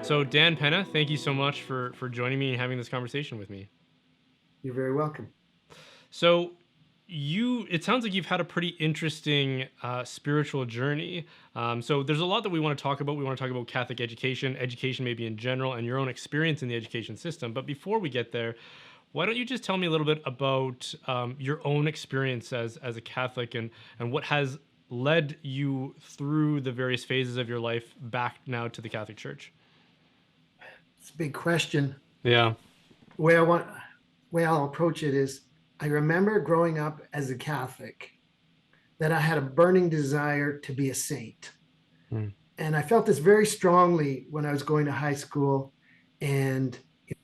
So Dan Penna, thank you so much for joining me and having this conversation with me. You're very welcome. So it sounds like you've had a pretty interesting spiritual journey. So there's a lot that we want to talk about. We want to talk about Catholic education, education maybe in general, and your own experience in the education system. But before we get there, why don't you just tell me a little bit about your own experience as a Catholic and what has led you through the various phases of your life back now to the Catholic Church? It's a big question. Yeah. The way I want, way I'll approach it is, I remember growing up as a Catholic that I had a burning desire to be a saint, Mm. and I felt this very strongly when I was going to high school. And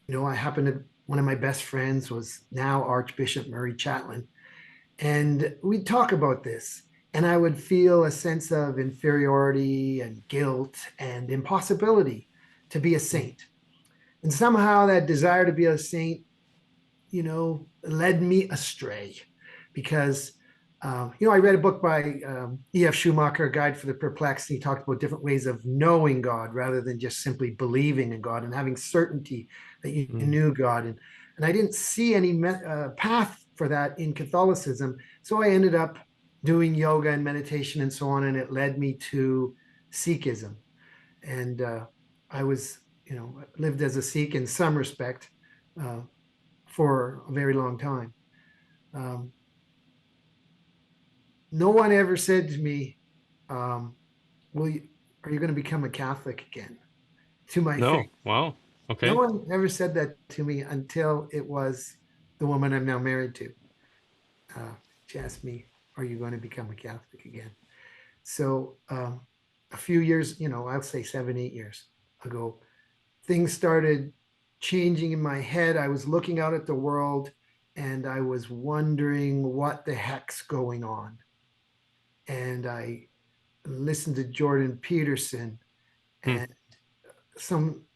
I happened to one of my best friends was now Archbishop Murray Chatelain, and we'd talk about this. And I would feel a sense of inferiority and guilt and impossibility to be a Mm. saint. And somehow that desire to be a saint, led me astray because, I read a book by E.F. Schumacher, A Guide for the Perplexed. He talked about different ways of knowing God rather than just simply believing in God and having certainty that you Mm. knew God. And I didn't see any path for that in Catholicism. So I ended up doing yoga and meditation and so on. And it led me to Sikhism. And I was, lived as a Sikh in some respect uh, for a very long time. Um, no one ever said to me, um, "Will you, are you going to become a Catholic again?" To my face, No. Wow. no Okay. one ever said that to me until it was the woman I'm now married to. She asked me, "Are you going to become a Catholic again?" So a few years, I'll say 7, 8 years ago, things started changing in my head. I was looking out at the world and I was wondering what the heck's going on. And I listened to Jordan Peterson, Hmm. and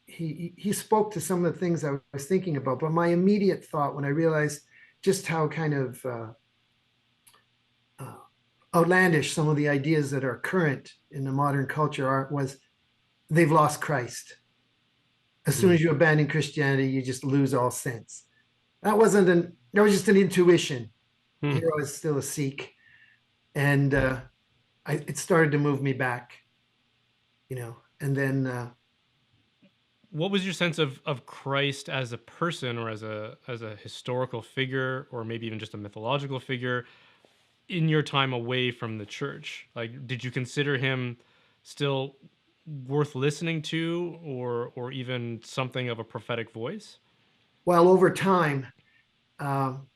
he spoke to some of the things I was thinking about. But my immediate thought when I realized just how kind of uh, outlandish some of the ideas that are current in the modern culture are was they've lost Christ. As soon Hmm. as you abandon Christianity, you just lose all sense. That was just an intuition. Hmm. Here I was still a Sikh, and it started to move me back, and then What was your sense of Christ as a person or as a historical figure or maybe even just a mythological figure in your time away from the church? Like, did you consider him still worth listening to or even something of a prophetic voice? while um,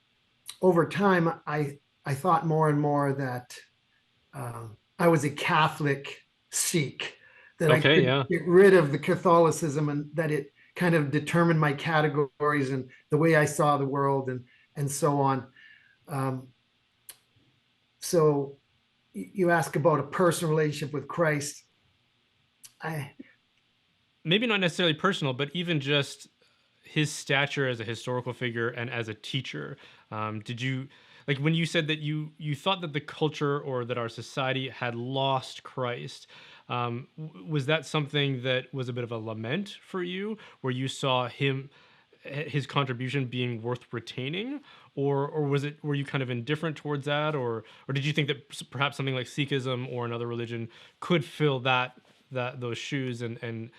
over time, I thought more and more that I was a Catholic Sikh, that I Okay, could yeah. get rid of the Catholicism and that it kind of determined my categories and the way I saw the world and so on. Um, so you ask about a personal relationship with Christ. I Maybe not necessarily personal, but even just his stature as a historical figure and as a teacher. Did you like when you said that you thought that the culture or that our society had lost Christ? Was that something that was a bit of a lament for you, where you saw his contribution being worth retaining, or was it were you kind of indifferent towards that, or did you think that perhaps something like Sikhism or another religion could fill that those shoes and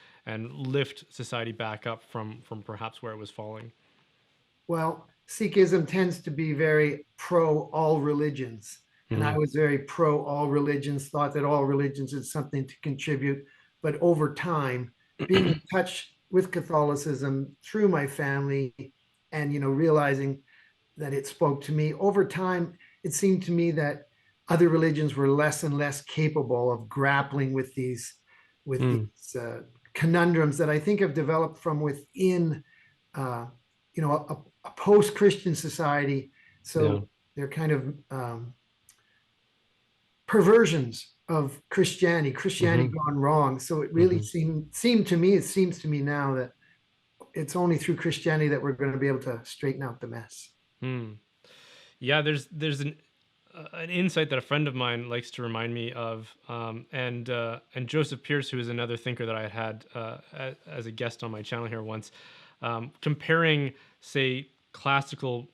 lift society back up from perhaps where it was falling? Well, Sikhism tends to be very pro all religions. And I Hmm. was very pro all religions, thought that all religions had something to contribute. But over time, being in touch with Catholicism through my family and, realizing that it spoke to me, over time, it seemed to me that other religions were less and less capable of grappling with with Mm. these conundrums that I think have developed from within uh, a post-Christian society. Yeah. So they're kind of perversions of Christianity Hmm. gone wrong. So it really Hmm. seemed to me, it seems to me now that it's only through Christianity that we're going to be able to straighten out the mess. Hmm. Yeah, there's an insight that a friend of mine likes to remind me of, and Joseph Pierce, who is another thinker that I had as a guest on my channel here once, comparing, say, classical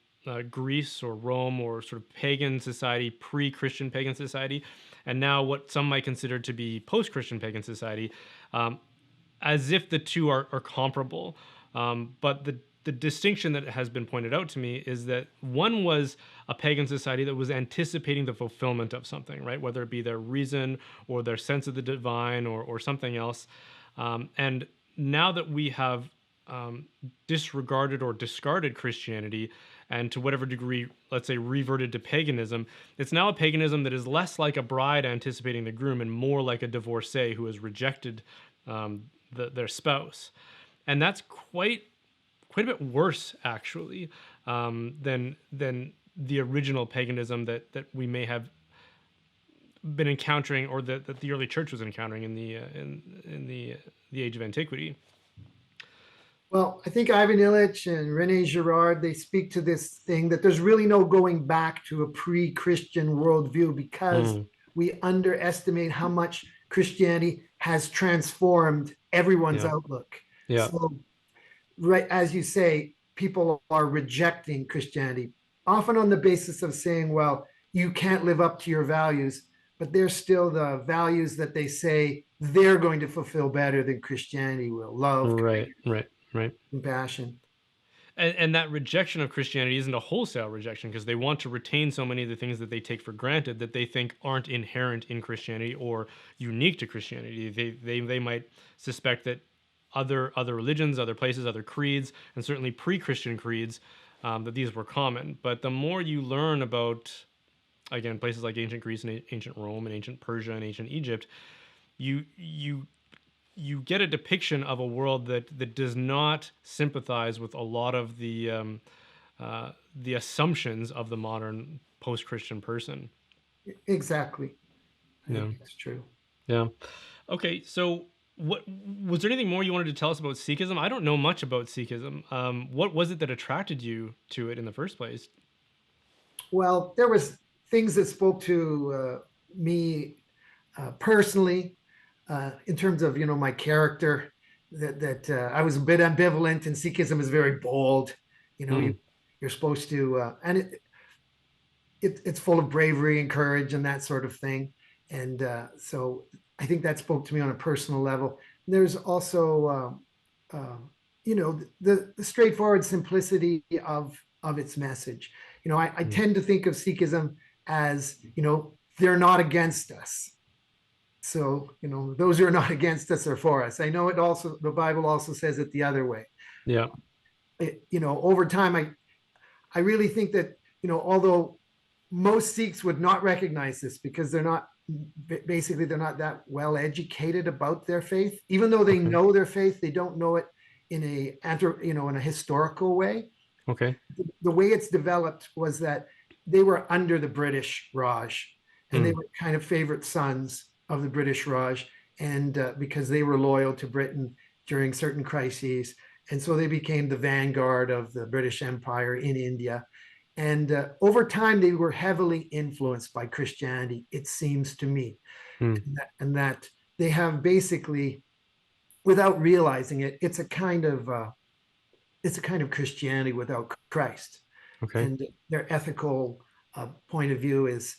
Greece or Rome or sort of pagan society, pre-Christian pagan society, and now what some might consider to be post-Christian pagan society, um, as if the two are comparable. But the distinction that has been pointed out to me is that one was a pagan society that was anticipating the fulfillment of something, right? Whether it be their reason or their sense of the divine or something else. And now that we have disregarded or discarded Christianity and to whatever degree, let's say, reverted to paganism, it's now a paganism that is less like a bride anticipating the groom and more like a divorcee who has rejected their spouse. And that's quite a bit worse, actually, than the original paganism that we may have been encountering, or that the early church was encountering in the age of antiquity. Well, I think Ivan Illich and Rene Girard, they speak to this thing that there's really no going back to a pre-Christian worldview because Mm, we underestimate how much Christianity has transformed everyone's yeah, outlook. yeah, So, right as you say, people are rejecting Christianity, often on the basis of saying, well, you can't live up to your values, but they're still the values that they say they're going to fulfill better than Christianity will: love, right, right, right. compassion. And that rejection of Christianity isn't a wholesale rejection, because they want to retain so many of the things that they take for granted that they think aren't inherent in Christianity or unique to Christianity. They might suspect that other religions, other places, other creeds, and certainly pre-Christian creeds, that these were common. But the more you learn about, again, places like ancient Greece and ancient Rome and ancient Persia and ancient Egypt, you you get a depiction of a world that does not sympathize with a lot of the assumptions of the modern post-Christian person. Exactly. I think Yeah, that's true. yeah. Okay, so what was there anything more you wanted to tell us about Sikhism? I don't know much about Sikhism. What was it that attracted you to it in the first place? Well, there was things that spoke to me personally in terms of my character. That I was a bit ambivalent, and Sikhism is very bold. Mm, You're supposed to, and it's full of bravery and courage and that sort of thing. And so I think that spoke to me on a personal level. There's also, the straightforward simplicity of its message. I mm, tend to think of Sikhism as, they're not against us. So, those who are not against us are for us. I know the Bible also says it the other way. yeah. Over time, I really think that, although most Sikhs would not recognize this because they're not that well educated about their faith. Even though they Okay. know their faith, they don't know it in a historical way. Okay. The way it's developed was that they were under the British Raj, and they Mm, were kind of favorite sons of the British Raj, and because they were loyal to Britain during certain crises, and so they became the vanguard of the British Empire in India. And over time, they were heavily influenced by Christianity, it seems to me, mm, and that they have basically, without realizing it, it's a kind of Christianity without Christ, okay. and their ethical point of view is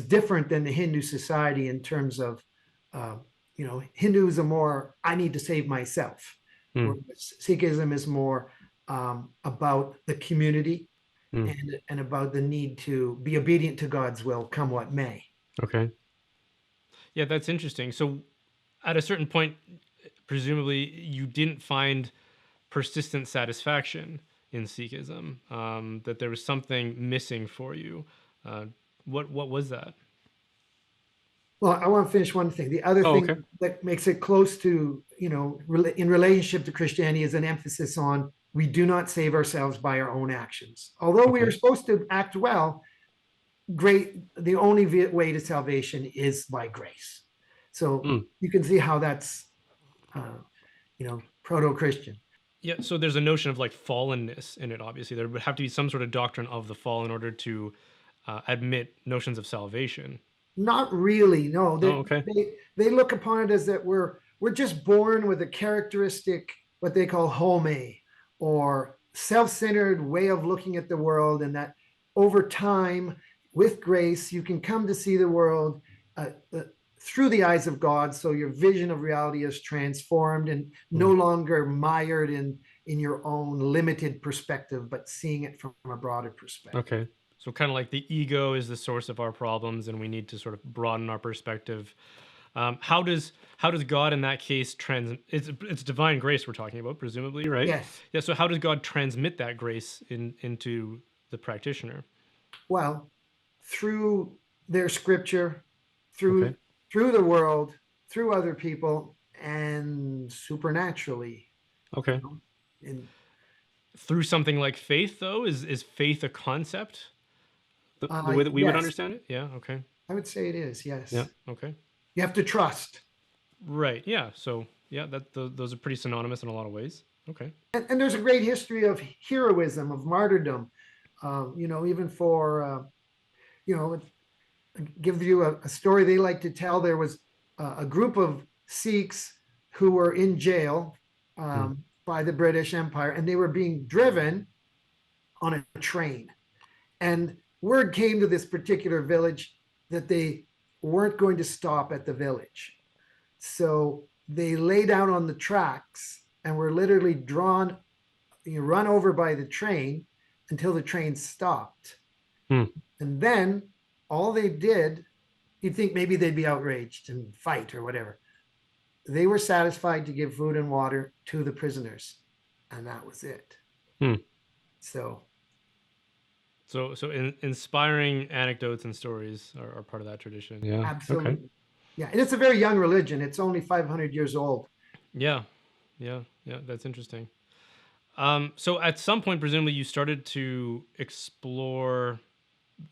different than the Hindu society in terms of, uh, Hindus are more, I need to save myself, Mm, whereas Sikhism is more about the community, mm, and about the need to be obedient to God's will, come what may. okay. Yeah, that's interesting. So at a certain point, presumably you didn't find persistent satisfaction in Sikhism. That there was something missing for you. Uh, what was that? Well, I want to finish one thing. The other Oh, thing okay. that makes it close to, in relationship to Christianity, is an emphasis on we do not save ourselves by our own actions. Although we are Okay. supposed to act well, the only way to salvation is by grace. So Mm. you can see how that's, proto-Christian. Yeah. So there's a notion of like fallenness in it. Obviously, there would have to be some sort of doctrine of the fall in order to admit notions of salvation. Not really. No, Oh, okay. they look upon it as that we're just born with a characteristic, what they call home, or self-centered way of looking at the world, and that over time, with grace, you can come to see the world uh, uh, through the eyes of God. So your vision of reality is transformed and no Hmm. longer mired in your own limited perspective, but seeing it from a broader perspective. Okay. So kind of like the ego is the source of our problems, and we need to sort of broaden our perspective. How does God in that case it's divine grace we're talking about, presumably, right? Yes. Yeah. So how does God transmit that grace into the practitioner? Well, through their scripture, Okay. through through the world, through other people, and supernaturally, you Okay. know. And Through something like faith, though, is faith a concept? The way that we would yes, understand it? Yeah. Okay. I would say it is. Yeah. Yes, Okay. you have to trust, Right. Yeah. So yeah, those are pretty synonymous in a lot of ways. Okay. and there's a great history of heroism, of martyrdom. Even for give you a story they like to tell. There was a group of Sikhs who were in jail Hmm. by the British Empire, and they were being driven on a train. And word came to this particular village that they weren't going to stop at the village. So they lay down on the tracks and were literally run over by the train until the train stopped. Hmm. And then all they did, you'd think maybe they'd be outraged and fight or whatever. They were satisfied to give food and water to the prisoners, and that was it. Hmm. So, So inspiring anecdotes and stories are part of that tradition. Yeah. Okay. absolutely. Yeah. And it's a very young religion, it's only 500 years old. Yeah. Yeah. Yeah. That's interesting. So at some point, presumably, you started to explore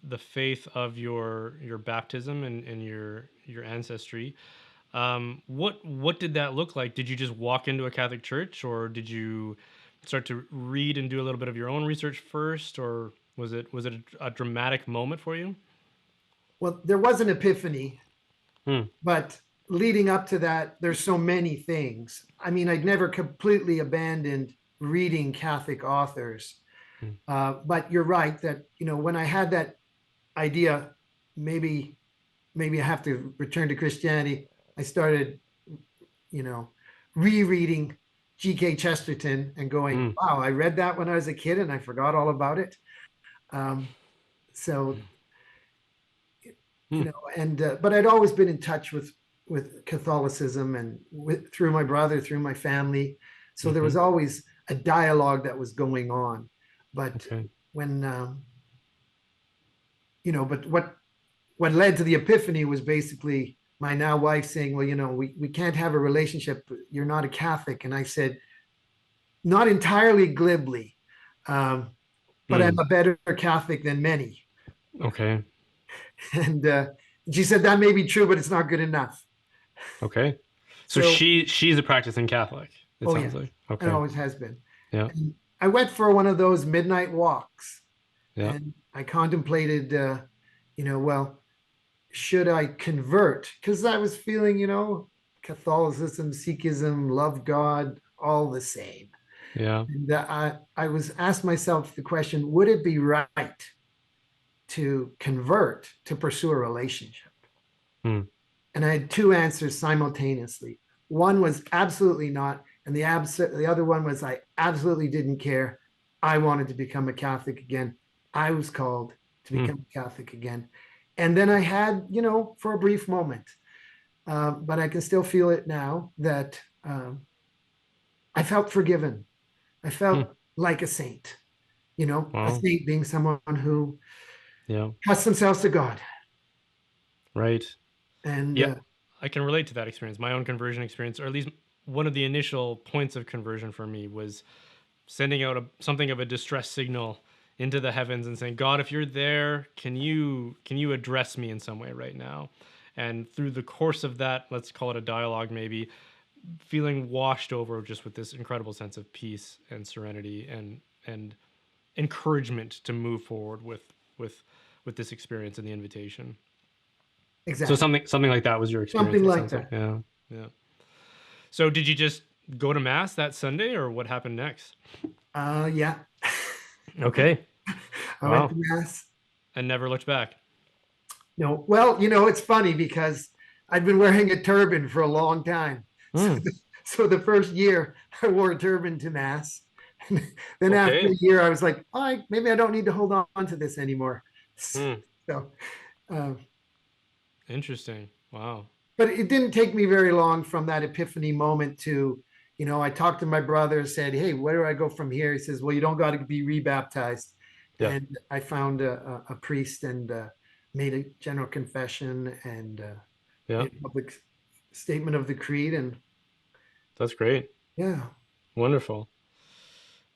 the faith of your baptism and your ancestry. What did that look like? Did you just walk into a Catholic church, or did you start to read and do a little bit of your own research first, or was it a dramatic moment for you? Well, there was an epiphany, Hmm. but leading up to that, there's so many things. I mean, I'd never completely abandoned reading Catholic authors. Hmm. But you're right that, when I had that idea, maybe maybe I have to return to Christianity. I started, you know, rereading G.K. Chesterton and going, Hmm. wow, I read that when I was a kid and I forgot all about it. Um, so, Hmm. and but I'd always been in touch with Catholicism and through my brother, through my family. So there Hmm. was always a dialogue that was going on. But Okay. when, but what led to the epiphany was basically my now wife saying, well, we can't have a relationship. You're not a Catholic. And I said, not entirely glibly, um, but I'm Hmm. a better Catholic than many. Okay. And she said, that may be true, but it's not good enough. Okay. So So, she's a practicing Catholic, it oh, sounds yeah, like. it Okay. always has been. Yeah. And I went for one of those midnight walks Yeah. and I contemplated, well, should I convert? Because I was feeling, Catholicism, Sikhism, love God, all the same. Yeah. And I was asked myself the question, would it be right to convert to pursue a relationship? Hmm. And I had two answers simultaneously. One was absolutely not, and the other one was I absolutely didn't care. I wanted to become a Catholic again. I was called to Hmm. become a Catholic again. And then I had, for a brief moment, but I can still feel it now that I felt forgiven. I Hmm. felt like a saint, a Wow. saint being someone who Yeah. trusts themselves to God. Right. And Yeah, I can relate to that experience. My own conversion experience, or at least one of the initial points of conversion for me, was sending out something of a distress signal into the heavens and saying, "God, if you're there, can you address me in some way right now?" And through the course of that, let's call it a dialogue, maybe feeling washed over just with this incredible sense of peace and serenity and encouragement to move forward with with this experience and the invitation. So Exactly. something like that was your experience. Something It like sounds like, that. yeah, yeah. So did you just go to mass that Sunday, or what happened next? Yeah. Okay, I went to wow, mass. and never looked back. No, well, it's funny because I'd been wearing a turban for a long time. So, Hmm. so the first year I wore a turban to mass. And then after a Okay. year, I was like, maybe I don't need to hold on to this anymore. Hmm. So, uh, Interesting. Wow. but it didn't take me very long from that epiphany moment to, I talked to my brother, said, hey, where do I go from here? He says, well, you don't got to be rebaptized. Yeah. And I found a priest and made a general confession and Yeah. made a public statement of the creed. And That's great. yeah, Wonderful.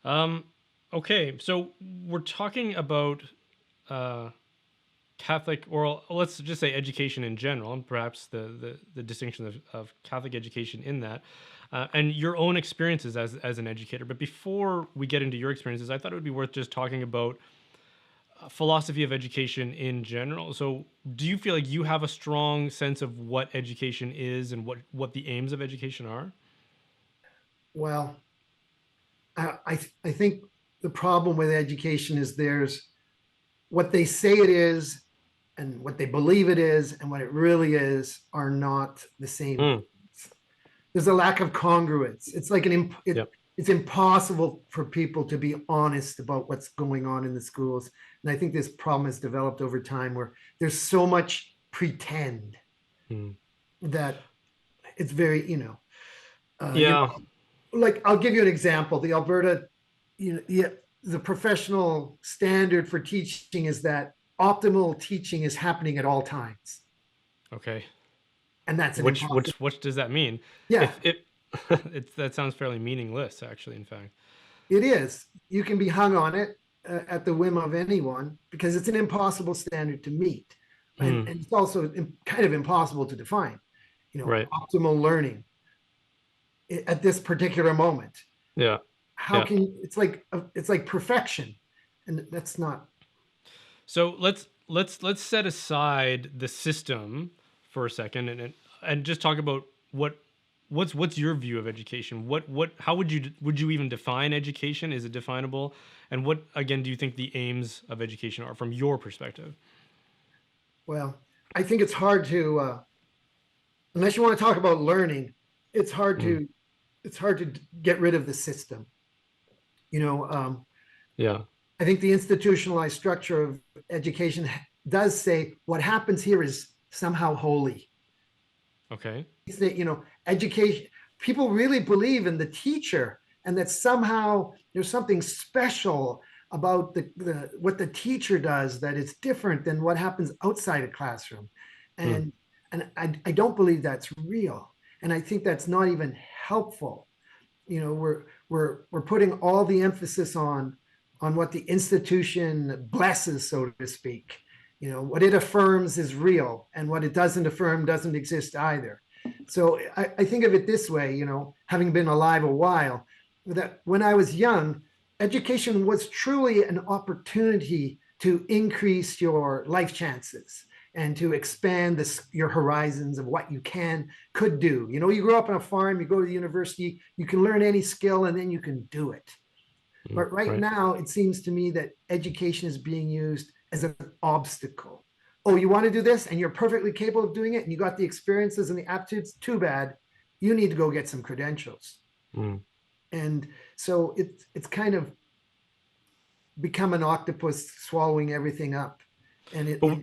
Um. Okay. So we're talking about uh Catholic, or let's just say education in general, and perhaps the distinction of Catholic education in that, and your own experiences as an educator. But before we get into your experiences, I thought it would be worth just talking about philosophy of education in general. So, do you feel like you have a strong sense of what education is and what the aims of education are? well, I think the problem with education is there's what they say it is and what they believe it is and what it really is are not the same. Mm, There's a lack of congruence. It's like yep. it's impossible for people to be honest about what's going on in the schools. And I think this problem has developed over time where there's so much pretend Mm. that it's very, Yeah. like I'll give you an example. The Alberta, the professional standard for teaching is that optimal teaching is happening at all times, Okay. and that's an impossible. Which does that mean? Yeah, If it that sounds fairly meaningless, actually. In fact. it is. You can be hung on it at the whim of anyone because it's an impossible standard to meet, Hmm. and it's also kind of impossible to define. Right. Optimal learning at this particular moment. Yeah. How Yeah. can it's like perfection, and that's not. So let's set aside the system for a second and just talk about what's your view of education? What how would you even define education? Is it definable? And what again do you think the aims of education are from your perspective? Well, I think it's hard to unless you want to talk about learning. It's hard Mm, to it's hard to get rid of the system. You know, yeah. I think the institutionalized structure of education does say what happens here is somehow holy. Okay. That education, people really believe in the teacher, and that somehow there's something special about the what the teacher does that is different than what happens outside a classroom, Mm, and I don't believe that's real, and I think that's not even helpful. We're putting all the emphasis on what the institution blesses, so to speak. What it affirms is real, and what it doesn't affirm doesn't exist either. So I think of it this way, having been alive a while, that when I was young, education was truly an opportunity to increase your life chances and to expand your horizons of what you could do. You grow up on a farm, you go to the university, you can learn any skill and then you can do it. But right right. now, it seems to me that education is being used as an obstacle. Oh, you want to do this and you're perfectly capable of doing it and you got the experiences and the aptitudes, too bad. You need to go get some credentials. Mm. And so it's kind of become an octopus swallowing everything up. And But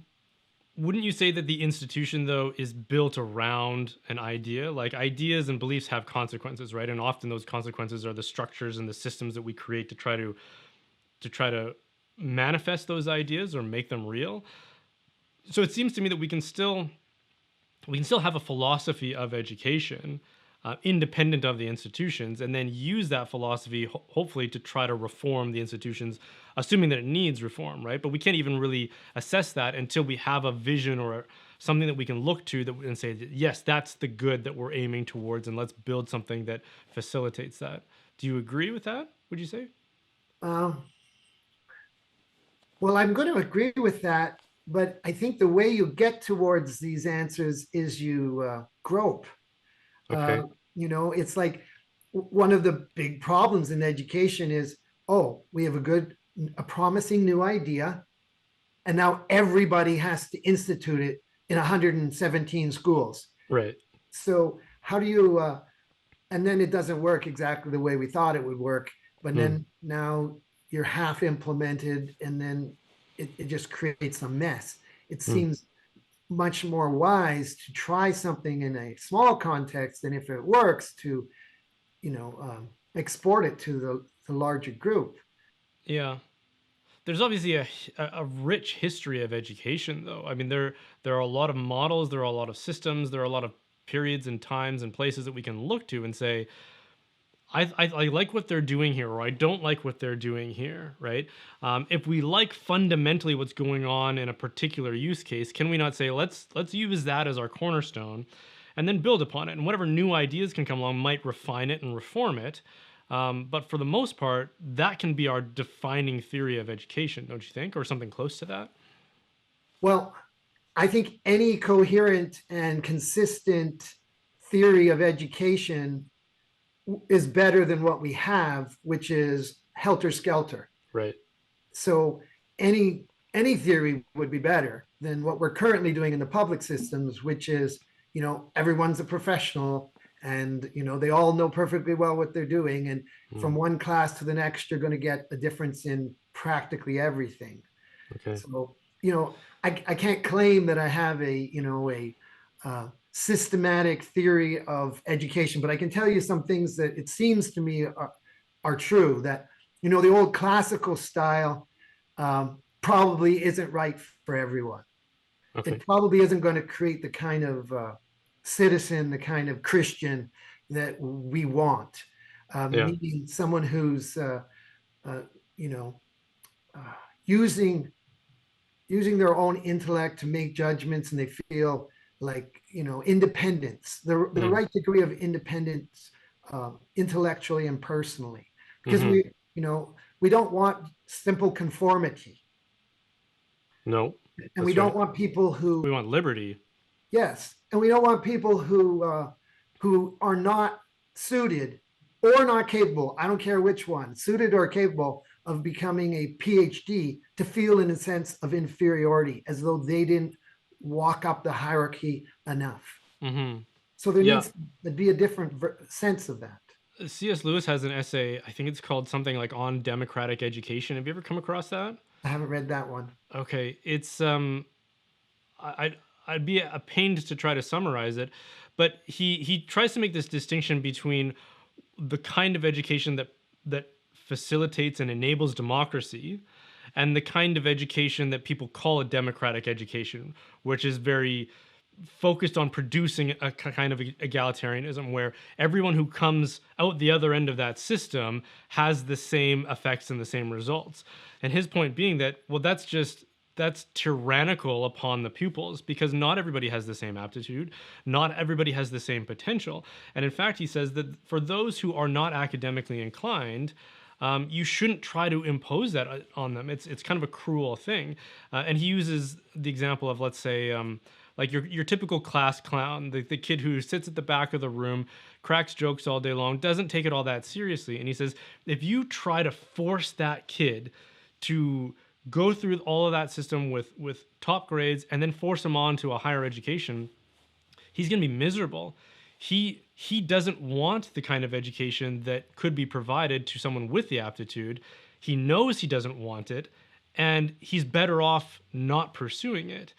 wouldn't you say that the institution though is built around an idea? Like ideas and beliefs have consequences, right? And often those consequences are the structures and the systems that we create to try to manifest those ideas or make them real. So it seems to me that we can still have a philosophy of education independent of the institutions, and then use that philosophy hopefully to try to reform the institutions, assuming that it needs reform, right? But we can't even really assess that until we have a vision or something that we can look to that and say, yes, that's the good that we're aiming towards, and let's build something that facilitates that. Do you agree with that? Would you say? uh, well, I'm going to agree with that but I think the way you get towards these answers is you grope. Uh, Okay. it's like one of the big problems in education is, oh, we have a promising new idea, and now everybody has to institute it in 117 schools. Right. So how do you and then it doesn't work exactly the way we thought it would work, but Mm. then now you're half implemented, and then it just creates a mess. It Mm. seems much more wise to try something in a small context, and if it works, to export it to the larger group. Yeah. There's obviously a rich history of education, though. I mean, there are a lot of models, there are a lot of systems, there are a lot of periods and times and places that we can look to and say, I like what they're doing here, or I don't like what they're doing here, right? If we like fundamentally what's going on in a particular use case, can we not say let's use that as our cornerstone, and then build upon it, and whatever new ideas can come along might refine it and reform it. But for the most part, that can be our defining theory of education, don't you think, or something close to that? Well, I think any coherent and consistent theory of education is better than what we have, which is helter skelter. Right. So any theory would be better than what we're currently doing in the public systems, which is, everyone's a professional, and they all know perfectly well what they're doing, and from Mm. one class to the next you're going to get a difference in practically everything. Okay. So I can't claim that I have a systematic theory of education, but I can tell you some things that it seems to me are true. That the old classical style probably isn't right for everyone. It Okay. probably isn't going to create the kind of citizen, the kind of Christian that we want. Yeah. Meaning someone who's uh, you know uh, using using their own intellect to make judgments, and they feel like independence, the Mm. right degree of independence, intellectually and personally, because Hmm. we don't want simple conformity, No, and we that's right. don't want people We who want liberty. yes, and we don't want people who are not suited or not capable, I don't care which one, suited or capable of becoming a PhD, to feel in a sense of inferiority, as though they didn't walk up the hierarchy enough. Hmm. So there Yeah. needs to be a different sense of that. C.S. Lewis has an essay, I think it's called something like On Democratic Education. Have you ever come across that? I haven't read that one. Okay, it's I'd be a pain to try to summarize it, but he tries to make this distinction between the kind of education that facilitates and enables democracy, and the kind of education that people call a democratic education, which is very focused on producing a kind of egalitarianism where everyone who comes out the other end of that system has the same effects and the same results. And his point being that, well, that's tyrannical upon the pupils, because not everybody has the same aptitude, not everybody has the same potential. And in fact, he says that for those who are not academically inclined, you shouldn't try to impose that on them. It's kind of a cruel thing. And he uses the example of, let's say, like your typical class clown, the kid who sits at the back of the room, cracks jokes all day long, doesn't take it all that seriously. And he says, if you try to force that kid to go through all of that system with top grades and then force him on to a higher education, he's going to be miserable. He doesn't want the kind of education that could be provided to someone with the aptitude. He knows he doesn't want it, and he's better off not pursuing it.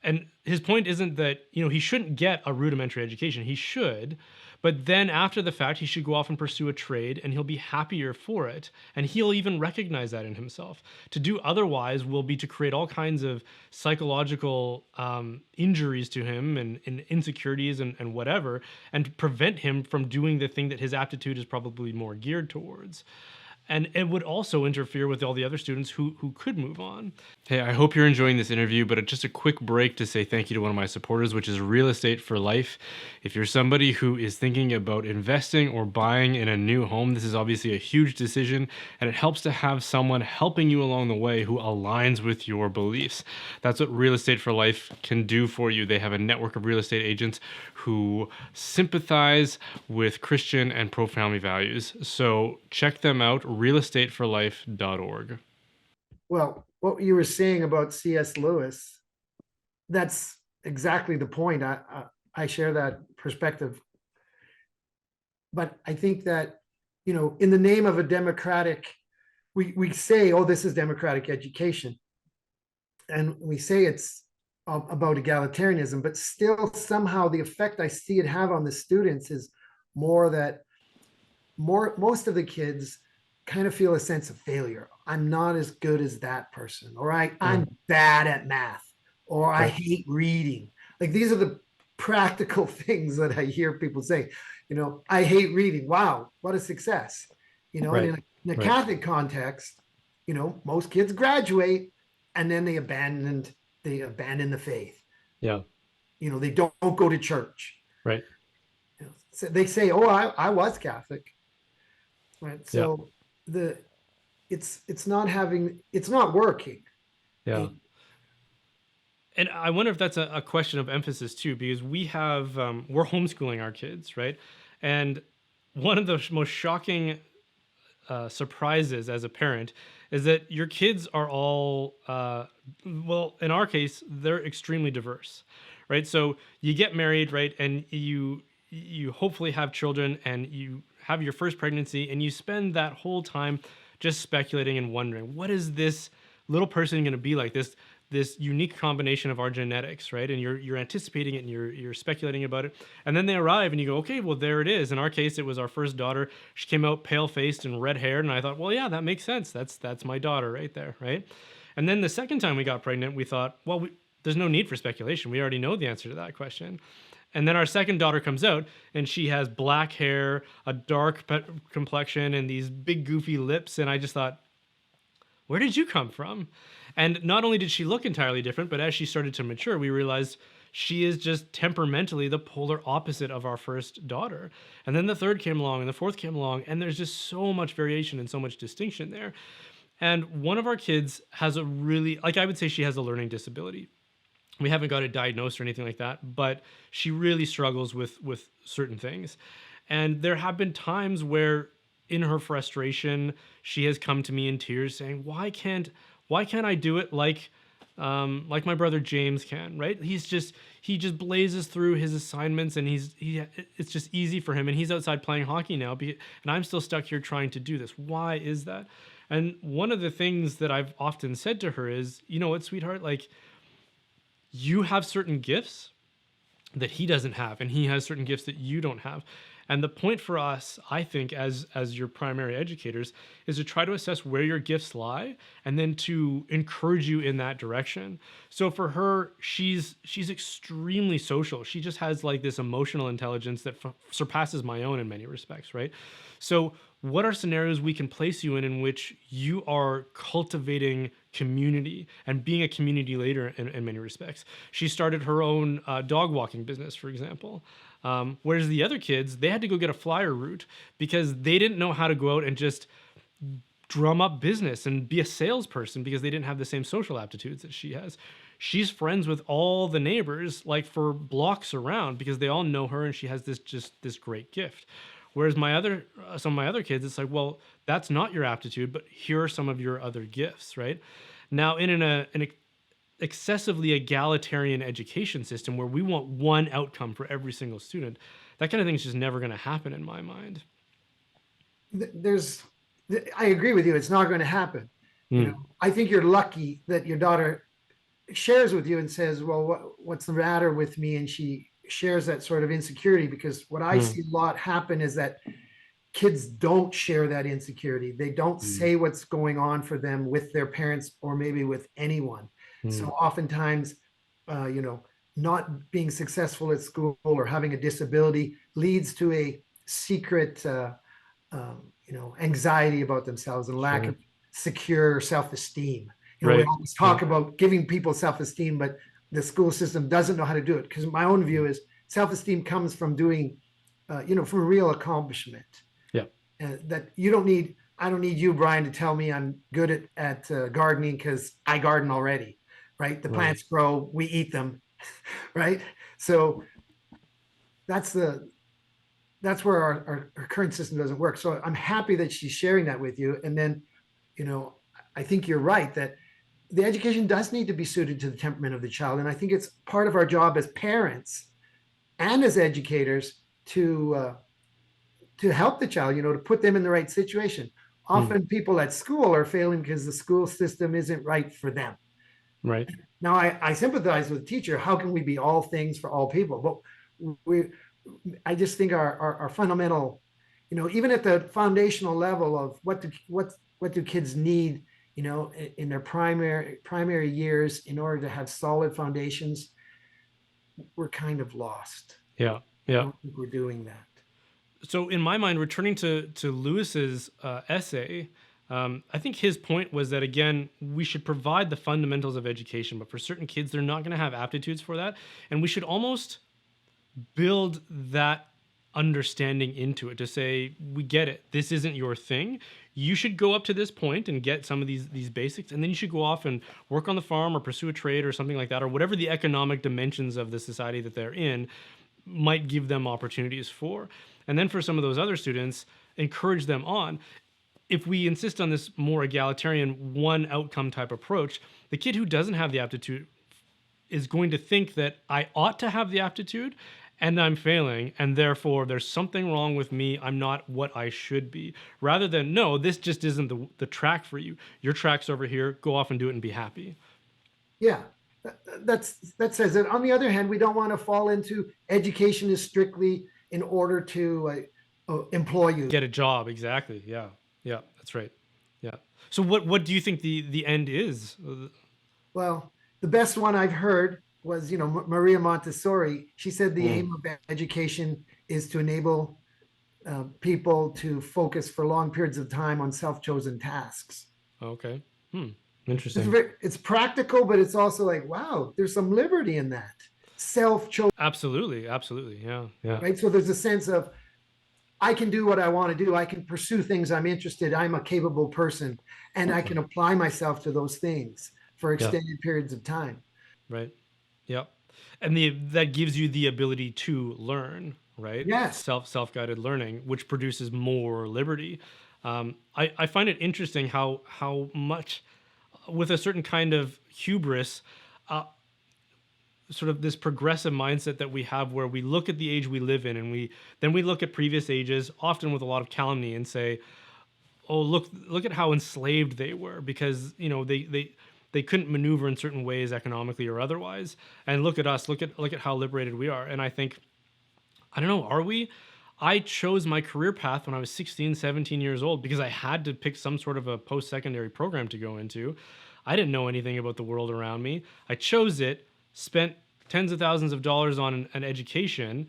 And his point isn't that, he shouldn't get a rudimentary education. He should, but then after the fact, he should go off and pursue a trade, and he'll be happier for it. And he'll even recognize that in himself. To do otherwise will be to create all kinds of psychological injuries to him, and insecurities, and whatever, and to prevent him from doing the thing that his aptitude is probably more geared towards. and it would also interfere with all the other students who could move on. Hey, I hope you're enjoying this interview, but just a quick break to say thank you to one of my supporters, which is Real Estate for Life. If you're somebody who is thinking about investing or buying in a new home, this is obviously a huge decision, and it helps to have someone helping you along the way who aligns with your beliefs. That's what Real Estate for Life can do for you. They have a network of real estate agents who sympathize with Christian and pro-family values. So check them out, realestateforlife.org. Well, what you were saying about C.S. Lewis, that's exactly the point. I share that perspective. But I think that, in the name of a democratic, we say, oh, this is democratic education. And we say it's about egalitarianism, but still somehow the effect I see it have on the students is more that most of the kids kind of feel a sense of failure. I'm not as good as that person, or I'm bad at math, or I hate reading. Like these are the practical things that I hear people say. I hate reading. Wow, what a success. And in a Catholic context, most kids graduate and then they abandon the faith. Yeah. They don't go to church. Right. So they say, oh, I was Catholic. Right. So it's not working. Yeah. And I wonder if that's a question of emphasis too, because we're homeschooling our kids, right? And one of the most shocking surprises as a parent is that your kids are all, well, in our case, they're extremely diverse, right? So you get married, right, and you hopefully have children, and you have your first pregnancy, and you spend that whole time just speculating and wondering, what is this little person going to be like? This unique combination of our genetics, right? And you're anticipating it, and you're speculating about it. And then they arrive and you go, okay, well, there it is. In our case, it was our first daughter. She came out pale-faced and red-haired, and I thought, well, yeah, that makes sense. That's my daughter right there, right? And then the second time we got pregnant, we thought, well, there's no need for speculation. We already know the answer to that question. And then our second daughter comes out, and she has black hair, a dark complexion, and these big goofy lips. And I just thought, where did you come from? And not only did she look entirely different, but as she started to mature, we realized she is just temperamentally the polar opposite of our first daughter. And then the third came along, and the fourth came along, and there's just so much variation and so much distinction there. And one of our kids has a really, I would say she has a learning disability. We haven't got it diagnosed or anything like that, but she really struggles with certain things. And there have been times where in her frustration, she has come to me in tears saying, why can't I do it like my brother James can, right? He just blazes through his assignments, and it's just easy for him, and he's outside playing hockey now, and I'm still stuck here trying to do this. Why is that? And one of the things that I've often said to her is, you know what, sweetheart, like, you have certain gifts that he doesn't have, and he has certain gifts that you don't have. And the point for us, I think, as your primary educators, is to try to assess where your gifts lie, and then to encourage you in that direction. So for her, she's extremely social. She just has like this emotional intelligence that surpasses my own in many respects, right? So what are scenarios we can place you in which you are cultivating community and being a community leader in many respects? She started her own dog walking business, for example. Whereas the other kids, they had to go get a flyer route because they didn't know how to go out and just drum up business and be a salesperson because they didn't have the same social aptitudes that she has. She's friends with all the neighbors, like for blocks around, because they all know her, and she has this great gift. Whereas some of my other kids, it's like, well, that's not your aptitude, but here are some of your other gifts, right? Now, in an excessively egalitarian education system where we want one outcome for every single student, that kind of thing is just never going to happen in my mind. I agree with you. It's not going to happen. I think you're lucky that your daughter shares with you and says, well, what's the matter with me? And she shares that sort of insecurity, because what I see a lot happen is that kids don't share that insecurity. They don't say what's going on for them with their parents or maybe with anyone. So oftentimes, not being successful at school or having a disability leads to a secret, anxiety about themselves and lack Sure. of secure self-esteem. We Right. always Right. talk about giving people self-esteem, but the school system doesn't know how to do it. Because my own view is self-esteem comes from doing, from real accomplishment. Yeah. That you don't need. I don't need you, Brian, to tell me I'm good at gardening because I garden already, right? The Right. plants grow, we eat them, right? So that's the that's where our current system doesn't work. So I'm happy that she's sharing that with you. And then, you know, I think you're right that the education does need to be suited to the temperament of the child. And I think it's part of our job as parents and as educators to help the child, to put them in the right situation. Mm. Often people at school are failing because the school system isn't right for them. Right. Now, I sympathize with the teacher. How can we be all things for all people? But I just think our fundamental, even at the foundational level of what do kids need, in their primary years in order to have solid foundations, we're kind of lost. Yeah. I Yeah. don't think we're doing that. So in my mind, returning to Lewis's essay, I think his point was that again, we should provide the fundamentals of education, but for certain kids, they're not going to have aptitudes for that, and we should almost build that understanding into it to say, we get it, this isn't your thing, you should go up to this point and get some of these basics, and then you should go off and work on the farm or pursue a trade or something like that, or whatever the economic dimensions of the society that they're in might give them opportunities for. And then for some of those other students, encourage them on. If we insist on this more egalitarian one outcome type approach, the kid who doesn't have the aptitude is going to think that I ought to have the aptitude and I'm failing, and therefore there's something wrong with me. I'm not what I should be. Rather than, no, this just isn't the track for you. Your track's over here. Go off and do it and be happy. Yeah, that says it. On the other hand, we don't want to fall into education is strictly in order to employ you. Get a job, exactly. Yeah, yeah, that's right. Yeah. So what do you think the end is? Well, the best one I've heard was, Maria Montessori. She said the Mm, aim of education is to enable people to focus for long periods of time on self-chosen tasks. okay. It's Interesting. very, it's practical, but it's also like, wow, there's some liberty in that. Self-chosen, Absolutely, absolutely. Yeah, yeah, right? So there's a sense of I can do what I want to do. I can pursue things I'm interested. I'm a capable person, and I can apply myself to those things for yeah. extended periods of time. Right. Yep. And that gives you the ability to learn, right? Yes. Self-guided learning, which produces more liberty. I find it interesting how much, with a certain kind of hubris, sort of this progressive mindset that we have, where we look at the age we live in, and we look at previous ages, often with a lot of calumny, and say, oh, look at how enslaved they were, because they couldn't maneuver in certain ways economically or otherwise, and look at us, look at how liberated we are. And I think, I don't know, are we? I chose my career path when I was 16, 17 years old because I had to pick some sort of a post-secondary program to go into. I didn't know anything about the world around me. I chose it, spent tens of thousands of dollars on an education,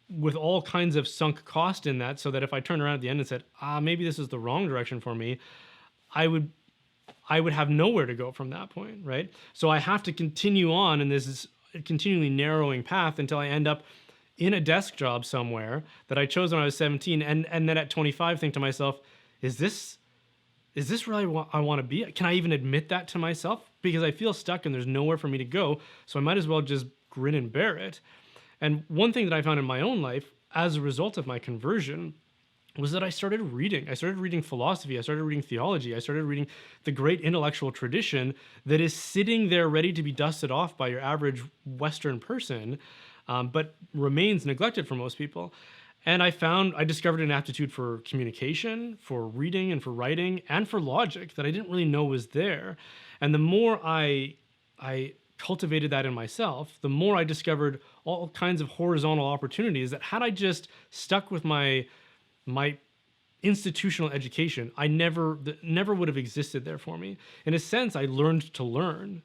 with all kinds of sunk cost in that, so that if I turned around at the end and said, maybe this is the wrong direction for me, I would have nowhere to go from that point, right? So I have to continue on in this continually narrowing path until I end up in a desk job somewhere that I chose when I was 17, and then at 25 think to myself, is this really what I want to be? Can I even admit that to myself? Because I feel stuck and there's nowhere for me to go, so I might as well just grin and bear it. And one thing that I found in my own life as a result of my conversion was that I started reading. I started reading philosophy. I started reading theology. I started reading the great intellectual tradition that is sitting there ready to be dusted off by your average Western person, but remains neglected for most people. And I discovered an aptitude for communication, for reading and for writing, and for logic that I didn't really know was there. And the more I cultivated that in myself, the more I discovered all kinds of horizontal opportunities that, had I just stuck with my institutional education, I never would have existed there for me. In a sense, I learned to learn,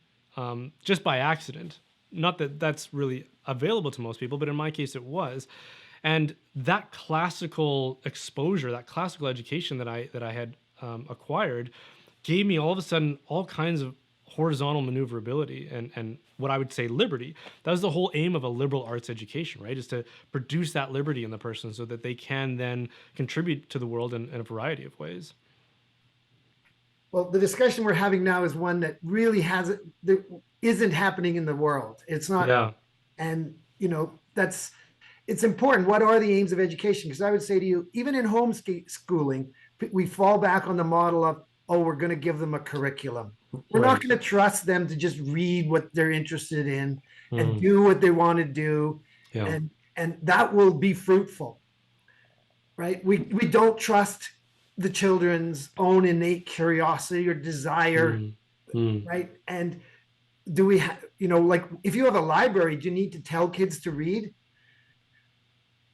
just by accident. Not that that's really available to most people, but in my case it was. And that classical exposure, that classical education that I had acquired, gave me all of a sudden all kinds of horizontal maneuverability and what I would say liberty. That was the whole aim of a liberal arts education, right? Is to produce that liberty in the person so that they can then contribute to the world in a variety of ways. Well, the discussion we're having now is one that really hasn't, that isn't happening in the world. It's not, Yeah. and that's, it's important. What are the aims of education? Because I would say to you, even in homeschooling, we fall back on the model of, oh, we're going to give them a curriculum. We're not Right. going to trust them to just read what they're interested in and Mm. do what they want to do, Yeah. and that will be fruitful, right? We don't trust the children's own innate curiosity or desire, Mm. Mm. right? And do we have, like if you have a library, do you need to tell kids to read?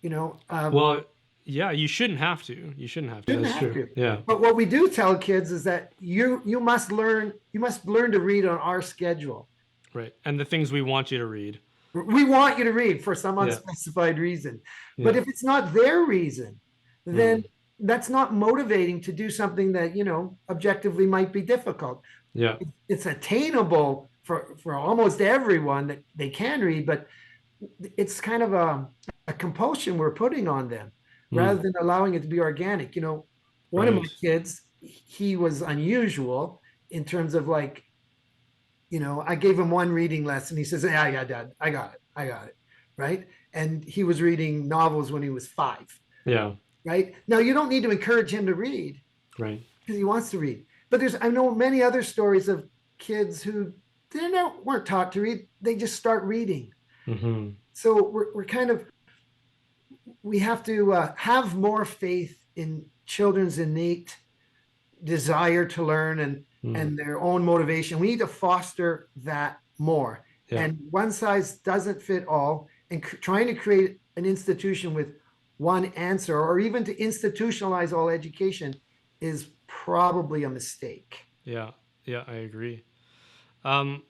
You know, Well, yeah, you shouldn't have to. You shouldn't have to. shouldn't That's have true. to. Yeah. But what we do tell kids is that you must learn to read on our schedule. Right. And the things we want you to read. We want you to read for some Yeah. unspecified reason. But Yeah. if it's not their reason, then Mm. that's not motivating to do something that, objectively might be difficult. Yeah. It's attainable for almost everyone that they can read, but it's kind of a compulsion we're putting on them rather Mm. than allowing it to be organic. One of my Right. kids, he was unusual in terms of like, I gave him one reading lesson. He says, "Yeah, yeah, Dad, I got it. I got it." Right. And he was reading novels when he was 5. Yeah. Right. Now, you don't need to encourage him to read Right. because he wants to read. But I know many other stories of kids who weren't taught to read. They just start reading. Mm-hmm. So we have to have more faith in children's innate desire to learn and their own motivation. We need to foster that more. Yeah. And one size doesn't fit all. And trying to create an institution with one answer, or even to institutionalize all education, is probably a mistake. Yeah. Yeah. I agree. Um,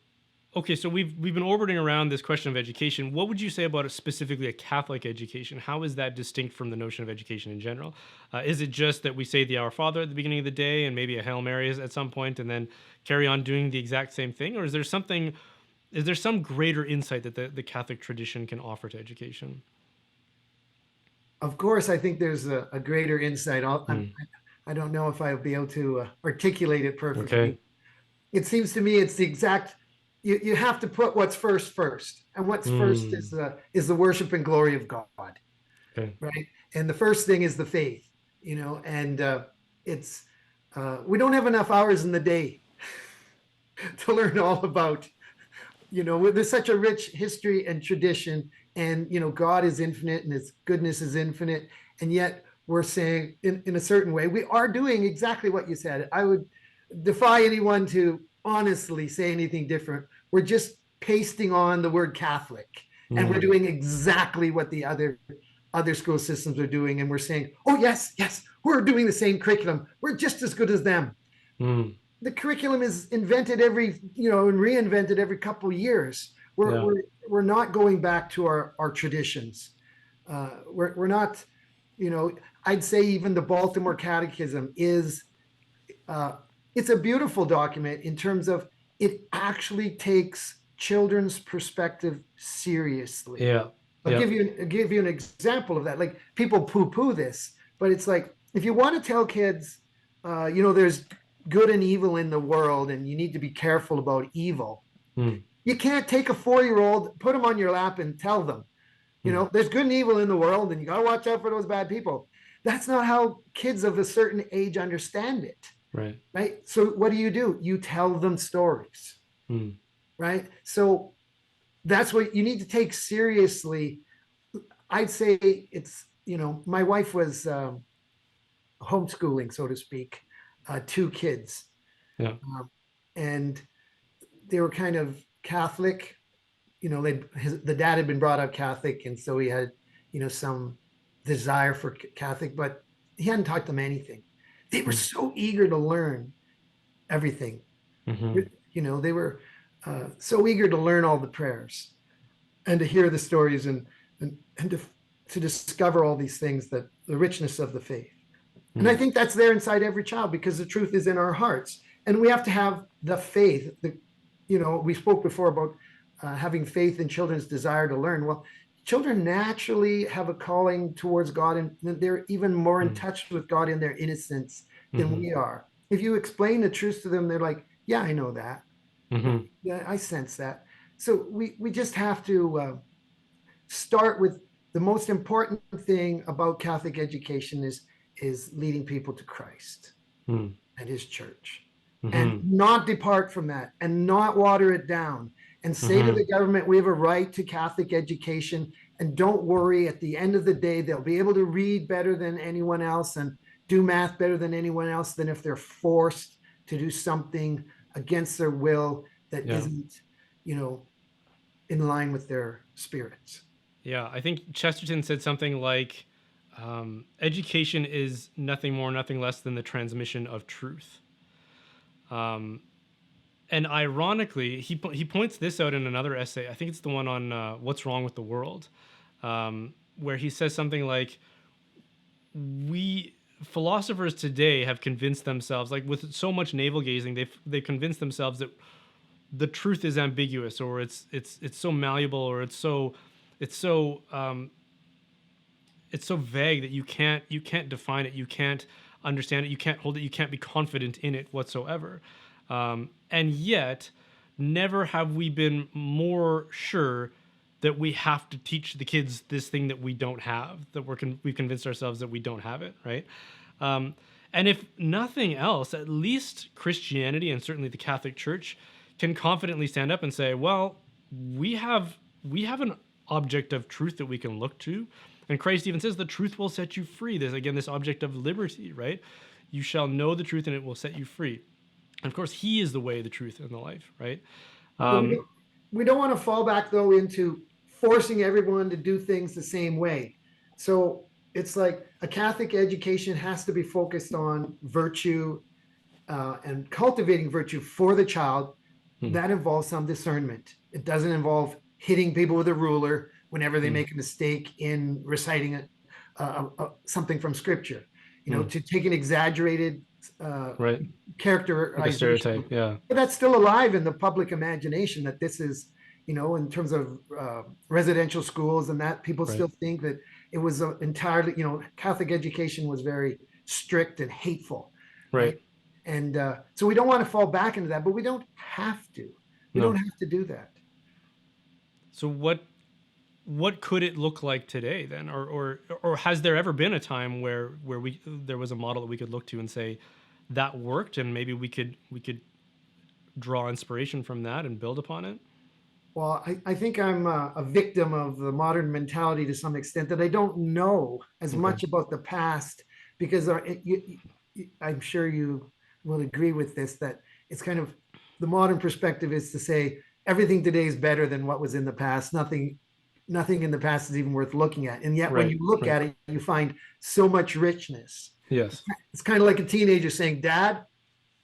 okay, so we've been orbiting around this question of education. What would you say about specifically a Catholic education? How is that distinct from the notion of education in general? Is it just that we say the Our Father at the beginning of the day and maybe a Hail Mary at some point, and then carry on doing the exact same thing, or is there something? Is there some greater insight that the Catholic tradition can offer to education? Of course, I think there's a greater insight. Mm. I don't know if I'll be able to articulate it Okay. perfectly. It seems to me it's the exact. You have to put what's first, and what's first Mm. is the worship and glory of God, Okay. right? And the first thing is the faith, and it's we don't have enough hours in the day to learn all about. There's such a rich history and tradition, and God is infinite and His goodness is infinite, and yet we're saying in a certain way we are doing exactly what you said. I would defy anyone to honestly say anything different. We're just pasting on the word Catholic, and we're Mm. doing exactly what the other school systems are doing, and we're saying, oh yes, yes, we're doing the same curriculum, we're just as good as them. Mm. The curriculum is invented and reinvented every couple of years. we're, Yeah. we're, we're not going back to our traditions. We're not, I'd say even the Baltimore Catechism is uh, it's a beautiful document in terms of it actually takes children's perspective seriously. Yeah. I'll Yeah. give you an example of that. Like, people poo-poo this, but it's like, if you want to tell kids, there's good and evil in the world, and you need to be careful about evil. Mm. You can't take a 4-year-old, put them on your lap, and tell them, Mm. there's good and evil in the world, and you got to watch out for those bad people. That's not how kids of a certain age understand it, Right. right? So what do? You tell them stories, Mm. right? So that's what you need to take seriously. I'd say it's, my wife was homeschooling, so to speak, 2 kids, Yeah. and they were kind of Catholic. The dad had been brought up Catholic, and so he had, some desire for Catholic, but he hadn't taught them anything. They were Mm. so eager to learn everything. Mm-hmm. They were so eager to learn all the prayers and to hear the stories and to to discover all these things, that the richness of the faith. And I Mm, think that's there inside every child, because the truth is in our hearts. And we have to have the faith. We spoke before about having faith in children's desire to learn. Well, children naturally have a calling towards God, and they're even more in mm, touch with God in their innocence than mhm, we are. If you explain the truth to them, they're like, yeah, I know that. mhm, Yeah, I sense that. So we just have to start with the most important thing about Catholic education is leading people to Christ mm, and his church, and mhm, not depart from that, and not water it down, and say to the mhm. government, we have a right to Catholic education, and don't worry, at the end of the day they'll be able to read better than anyone else and do math better than anyone else, than if they're forced to do something against their will that Yeah. isn't, you know, in line with their spirits. Yeah. I think Chesterton said something like, education is nothing more, nothing less than the transmission of truth. Um, and ironically, he points this out in another essay. I think it's the one on what's wrong with the world, where he says something like, we philosophers today have convinced themselves, like with so much navel gazing, they've convinced themselves that the truth is ambiguous, or it's so malleable, or it's so it's so vague that you can't define it, you can't understand it, you can't hold it, you can't be confident in it whatsoever. And yet, never have we been more sure that we have to teach the kids this thing that we don't have, that we've convinced ourselves that we don't have it, right? Um, and if nothing else, at least Christianity and certainly the Catholic Church can confidently stand up and say, well, we have we have an object of truth that we can look to. And Christ even says the truth will set you free. There's again this object of liberty, right? You shall know the truth and it will set you free. And of course, he is the way, the truth, and the life, right? But Um, we don't want to fall back though into forcing everyone to do things the same way. So it's like a Catholic education has to be focused on virtue and cultivating virtue for the child. hmm, That involves some discernment. It doesn't involve hitting people with a ruler whenever they hmm, make a mistake in reciting something from scripture. hmm, To take an exaggerated uh, right. Like a characterization, stereotype. Yeah. but that's still alive in the public imagination, that this is, in terms of residential schools, and that people Right. still think that it was entirely, Catholic education was very strict and hateful, right? Right. And so we don't want to fall back into that, but we don't have to. We don't No. have to do that. So what could it look like today then, or has there ever been a time where we there was a model that we could look to and say that worked, and maybe we could draw inspiration from that and build upon it? Well, I think I'm a victim of the modern mentality to some extent, that I don't know as Okay. much about the past, because I'm sure you will agree with this, that it's kind of, the modern perspective is to say everything today is better than what was in the past. Nothing in the past is even worth looking at. And yet when Right. you look Right. at it, you find so much richness. Yes. It's kind of like a teenager saying, Dad,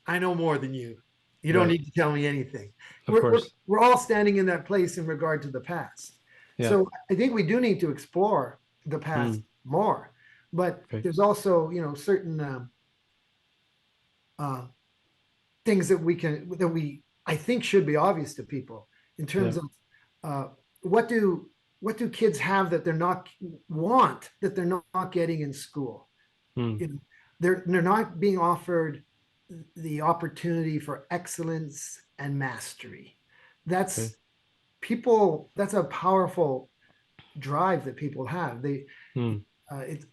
I know more than you. You don't Right. need to tell me anything. Of course. We're all standing in that place in regard to the past. Yeah. So I think we do need to explore the Hmm. past more. But Okay. there's also, certain uh, things I think should be obvious to people, in Yeah. terms of uh, what do kids have that they're not getting in school. Hmm. You know, they're not being offered the opportunity for excellence and mastery. Okay. That's that's a powerful drive that people have. Hmm. It's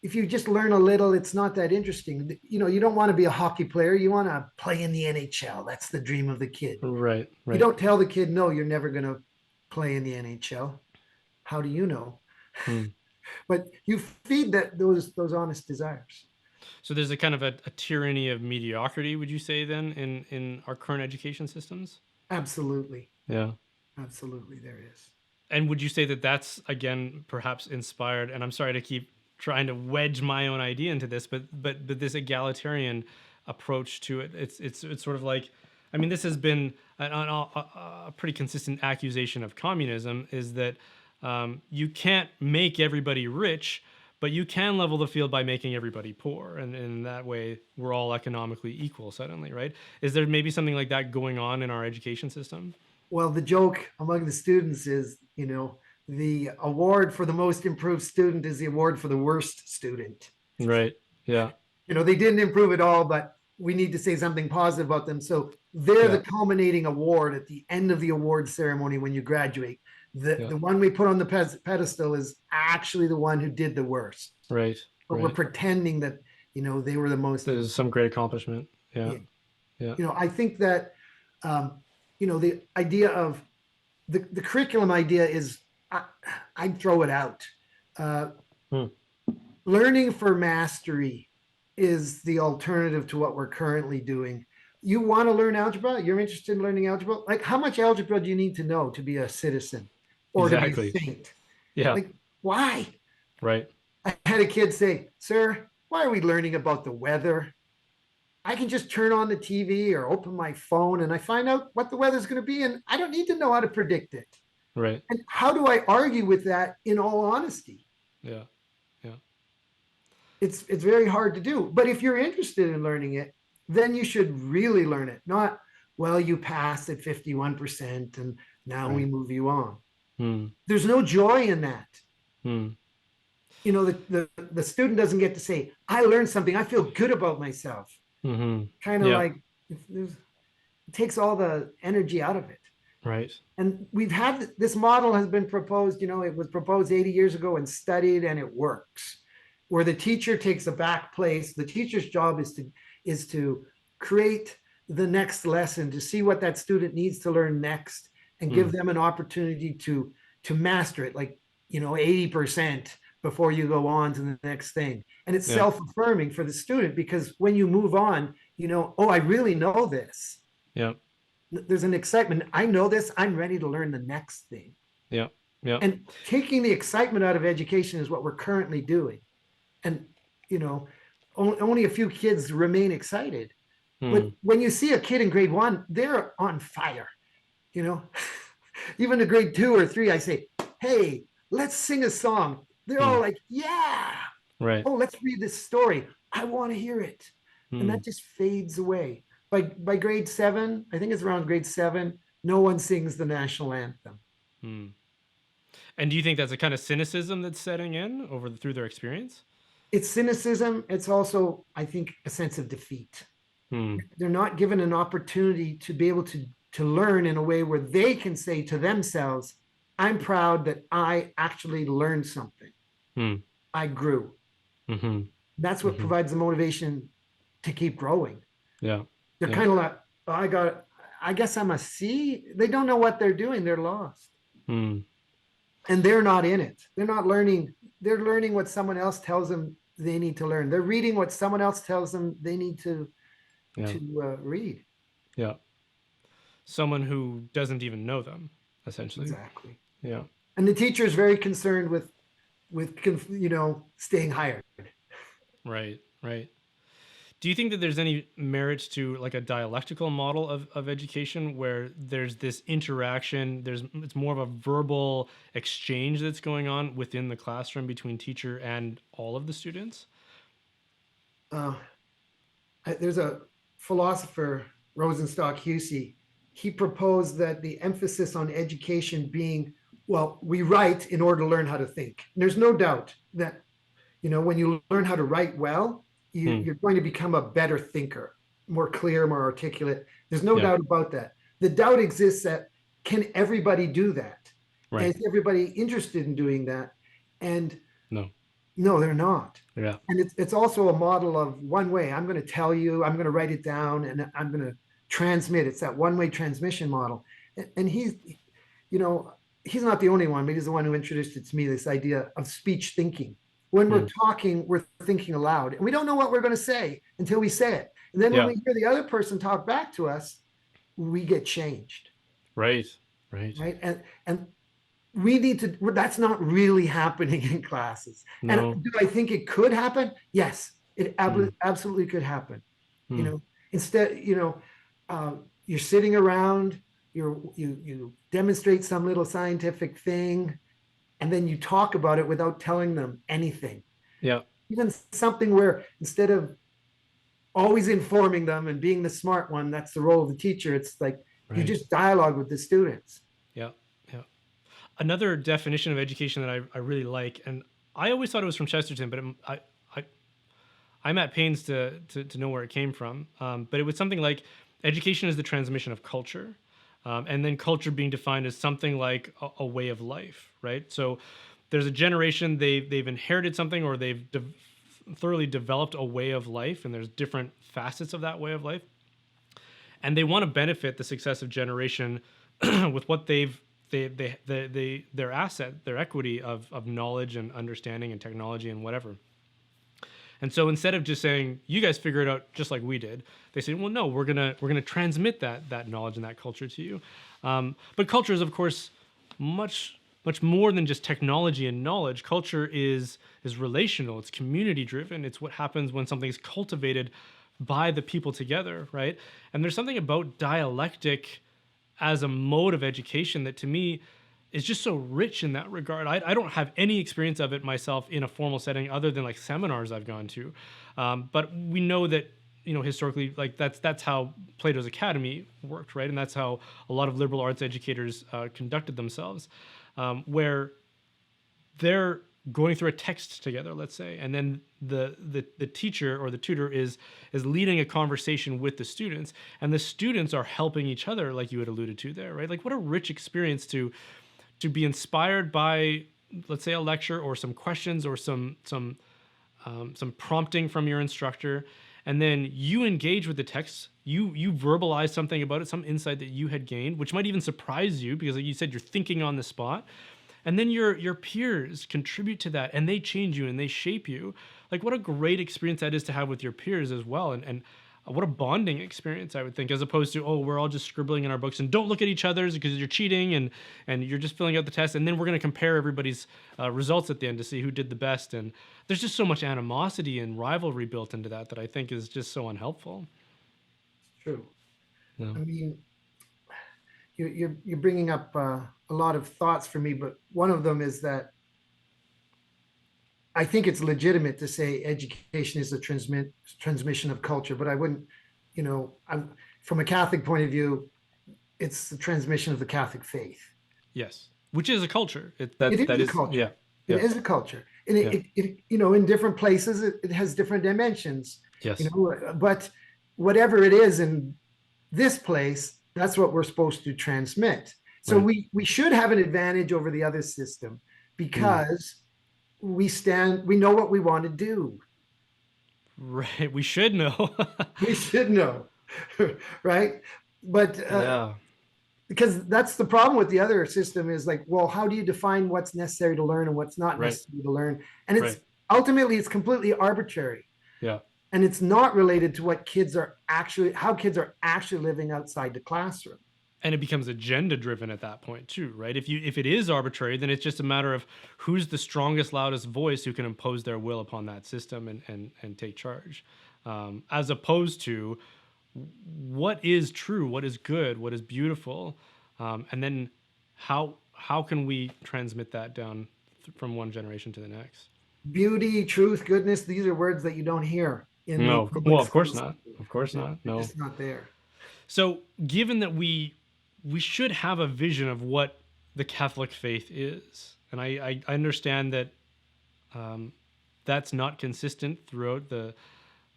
If you just learn a little, it's not that interesting. You don't want to be a hockey player. You want to play in the NHL. That's the dream of the kid. Right. You Right. don't tell the kid, no, you're never going to play in the NHL. How do you know? Hmm. But you feed those honest desires. So there's a kind of a tyranny of mediocrity, would you say then, in our current education systems? Absolutely. Yeah. Absolutely, there is. And would you say that that's again perhaps inspired? And I'm sorry to keep trying to wedge my own idea into this, but this egalitarian approach to it, it's sort of like, I mean, this has been a pretty consistent accusation of communism, is that You can't make everybody rich, but you can level the field by making everybody poor, and in that way we're all economically equal suddenly, right? Is there maybe something like that going on in our education system? Well, the joke among the students is, the award for the most improved student is the award for the worst student. Right. Yeah. They didn't improve at all, but we need to say something positive about them. So they're Yeah. the culminating award at the end of the award ceremony when you graduate. The, Yeah. the one we put on the pedestal is actually the one who did the worst. Right. But we're Right. pretending that, they were the most. There's some great accomplishment. Yeah. Yeah. Yeah. I think that, the idea of the curriculum idea is, I'd throw it out. Uh, Hmm. Learning for mastery is the alternative to what we're currently doing. You want to learn algebra? You're interested in learning algebra? Like, how much algebra do you need to know to be a citizen or to be a Exactly. saint? Yeah. Like, why? Right. I had a kid say, "Sir, why are we learning about the weather? I can just turn on the TV or open my phone and I find out what the weather's going to be, and I don't need to know how to predict it." Right. And how do I argue with that in all honesty? Yeah. Yeah. It's very hard to do. But if you're interested in learning it, then you should really learn it. Not, well, you passed at 51% and now we Right. move you on. Hmm. There's no joy in that. Hmm. The student doesn't get to say, I learned something. I feel good about myself. Mm-hmm. Kind of Yeah. like it takes all the energy out of it. Right. And we've had this model has been proposed, it was proposed 80 years ago and studied, and it works. Where the teacher takes a back place, the teacher's job is to create the next lesson, to see what that student needs to learn next, and give them an opportunity to master it, like 80% before you go on to the next thing. And it's Yeah. self-affirming for the student, because when you move on, oh, I really know this. Yeah. There's an excitement. I know this. I'm ready to learn the next thing. Yeah. Yeah. And taking the excitement out of education is what we're currently doing. And, only a few kids remain excited. But Hmm. when you see a kid in grade 1, they're on fire. Even to grade 2 or 3, I say, hey, let's sing a song. They're all like, yeah. Right. Oh, let's read this story. I want to hear it. And that just fades away. By grade 7, I think it's around grade 7, no one sings the national anthem. Hmm. And do you think that's a kind of cynicism that's setting in through their experience? It's cynicism. It's also, I think, a sense of defeat. Hmm. They're not given an opportunity to be able to learn in a way where they can say to themselves, I'm proud that I actually learned something. Hmm. I grew. Mm-hmm. That's what provides the motivation to keep growing. Yeah. They're Yeah. kind of like, oh, I guess I'm a C. They don't know what they're doing. They're lost. Hmm. And they're not in it. They're not learning. They're learning what someone else tells them they need to learn. They're reading what someone else tells them they need to Yeah. read. Yeah. Someone who doesn't even know them, essentially. Exactly. Yeah. And the teacher is very concerned with staying hired. Right. Right. Do you think that there's any merit to like a dialectical model of education where there's this interaction, it's more of a verbal exchange that's going on within the classroom between teacher and all of the students? There's a philosopher, Rosenstock Hussey. He proposed that the emphasis on education being, well, we write in order to learn how to think. And there's no doubt that, when you learn how to write well, you're going to become a better thinker, more clear, more articulate. There's no doubt about that. The doubt exists that, can everybody do that? Right. Is everybody interested in doing that? And no, they're not. Yeah. And it's also a model of one way. I'm going to tell you, I'm going to write it down, and I'm going to transmit. It's that one-way transmission model. And he's not the only one, but he's the one who introduced it to me, this idea of speech thinking. When we're talking, we're thinking aloud, and we don't know what we're going to say until we say it. And then when we hear the other person talk back to us, we get changed. Right. And we need to, that's not really happening in classes. No. And do I think it could happen? Yes, it absolutely could happen. Instead, you're sitting around, you demonstrate some little scientific thing, and then you talk about it without telling them anything. Yeah. Even something where instead of always informing them and being the smart one, that's the role of the teacher. It's like you Right. just dialogue with the students. Yeah. Yeah. Another definition of education that I really like, and I always thought it was from Chesterton, but I I'm at pains to know where it came from. But it was something like education is the transmission of culture, and then culture being defined as something like a way of life, right? So there's a generation they've inherited something, or they've thoroughly developed a way of life, and there's different facets of that way of life, and they want to benefit the successive generation with what their asset, their equity of knowledge and understanding and technology and whatever. And so instead of just saying, "You guys figure it out just like we did," they say, "Well, no, we're gonna transmit that knowledge and that culture to you." But culture is, of course, much more than just technology and knowledge. Culture is relational. It's community driven. It's what happens when something's cultivated by the people together, right? And there's something about dialectic as a mode of education that to me is just so rich in that regard. I don't have any experience of it myself in a formal setting other than like seminars I've gone to. But we know that, historically, like that's how Plato's Academy worked, right? And that's how a lot of liberal arts educators conducted themselves, where they're going through a text together, let's say, and then the teacher or the tutor is leading a conversation with the students, and the students are helping each other, like you had alluded to there, right? Like what a rich experience to be inspired by, let's say, a lecture or some questions or some prompting from your instructor, and then you engage with the text. You verbalize something about it, some insight that you had gained, which might even surprise you because, like you said, you're thinking on the spot. And then your peers contribute to that, and they change you and they shape you. Like what a great experience that is to have with your peers as well, and what a bonding experience, I would think, as opposed to, oh, we're all just scribbling in our books and don't look at each other's because you're cheating, and you're just filling out the test, and then we're going to compare everybody's results at the end to see who did the best. And there's just so much animosity and rivalry built into that I think is just so unhelpful. It's true. Yeah. I mean, you're bringing up a lot of thoughts for me, but one of them is that I think it's legitimate to say education is a transmission of culture, but I wouldn't, I'm from a Catholic point of view, it's the transmission of the Catholic faith. Yes, which is a culture. It That is a is, culture. yeah, It yeah, is a culture, and yeah. in different places, it has different dimensions. Yes. But whatever it is in this place, that's what we're supposed to transmit. So Right. we should have an advantage over the other system Mm. because we know what we want to do. Right. We should know. We should know, right? But Yeah. because that's the problem with the other system is like, well, how do you define what's necessary to learn and what's not Right. necessary to learn? And it's Right. ultimately it's completely arbitrary, Yeah. and it's not related to what kids are actually how kids are actually living outside the classroom. And it becomes agenda driven at that point too, right? If it is arbitrary, then it's just a matter of who's the strongest, loudest voice who can impose their will upon that system and take charge, as opposed to what is true, what is good, what is beautiful, and then how can we transmit that down from one generation to the next? Beauty, truth, goodness, these are words that you don't hear in the No, public well, of course schools. not. Of course No, not. they're No. just not there. So, given that we should have a vision of what the Catholic faith is, and I understand that that's not consistent throughout the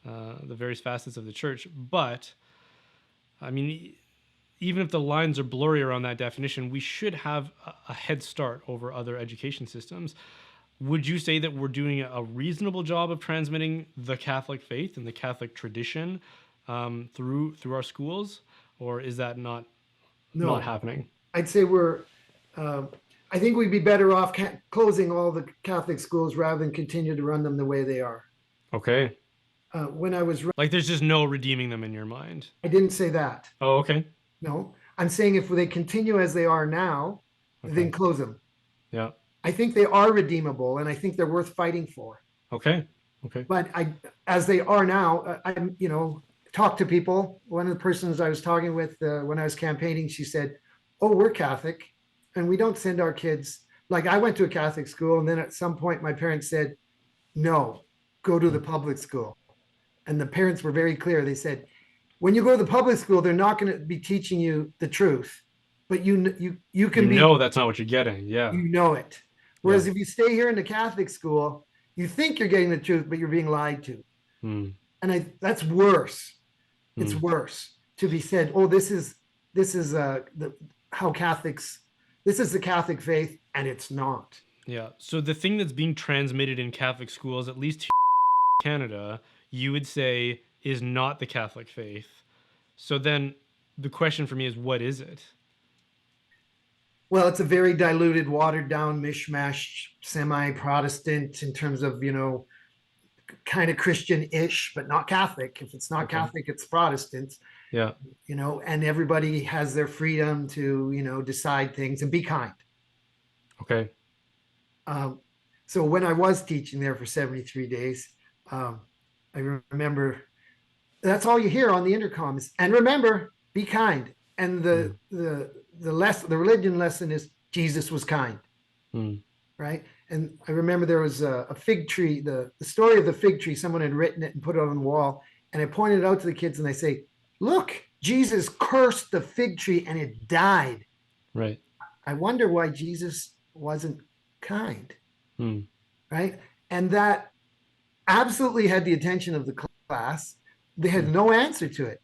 various facets of the church, but I mean, even if the lines are blurry around that definition, we should have a head start over other education systems. Would you say that we're doing a reasonable job of transmitting the Catholic faith and the Catholic tradition through our schools, or is that not No, happening? I'd say um, I think we'd be better off closing all the Catholic schools rather than continue to run them the way they are. Okay. When I was, Like there's just no redeeming them in your mind. I didn't say that. Oh, okay. No, I'm saying if they continue as they are now, then Okay. close them. Yeah. I think they are redeemable, and I think they're worth fighting for. Okay. Okay. But as they are now, talk to people. One of the persons I was talking with when I was campaigning, she said, "Oh, we're Catholic, and we don't send our kids like I went to a Catholic school, and then at some point my parents said, no, go to the Mm. public school. And the parents were very clear. They said, when you go to the public school, they're not going to be teaching you the truth, but you You can be, know that's not what you're getting. Yeah. you know it. Yeah. Whereas if you stay here in the Catholic school, you think you're getting the truth, but you're being lied to. Mm. And that's worse. It's Mm. worse to be said, oh, this is how Catholics, this is the Catholic faith, and it's not. Yeah. So the thing that's being transmitted in Catholic schools, at least here in Canada, you would say is not the Catholic faith. So then the question for me is, what is it? Well, it's a very diluted, watered down mishmash, semi-Protestant in terms of, kind of Christian-ish, but not Catholic. If it's not Okay. Catholic, it's Protestant, Yeah. and everybody has their freedom to, decide things and be kind. Okay. Um, so when I was teaching there for 73 days, um, I remember that's all you hear on the intercom is, and remember, be kind. And the Mm. the religion lesson is Jesus was kind, Mm. right? And I remember there was a fig tree, the story of the fig tree. Someone had written it and put it on the wall, and I pointed it out to the kids, and they say, "Look, Jesus cursed the fig tree, and it died." Right. I wonder why Jesus wasn't kind, Mm. right? And that absolutely had the attention of the class. They had Mm. no answer to it.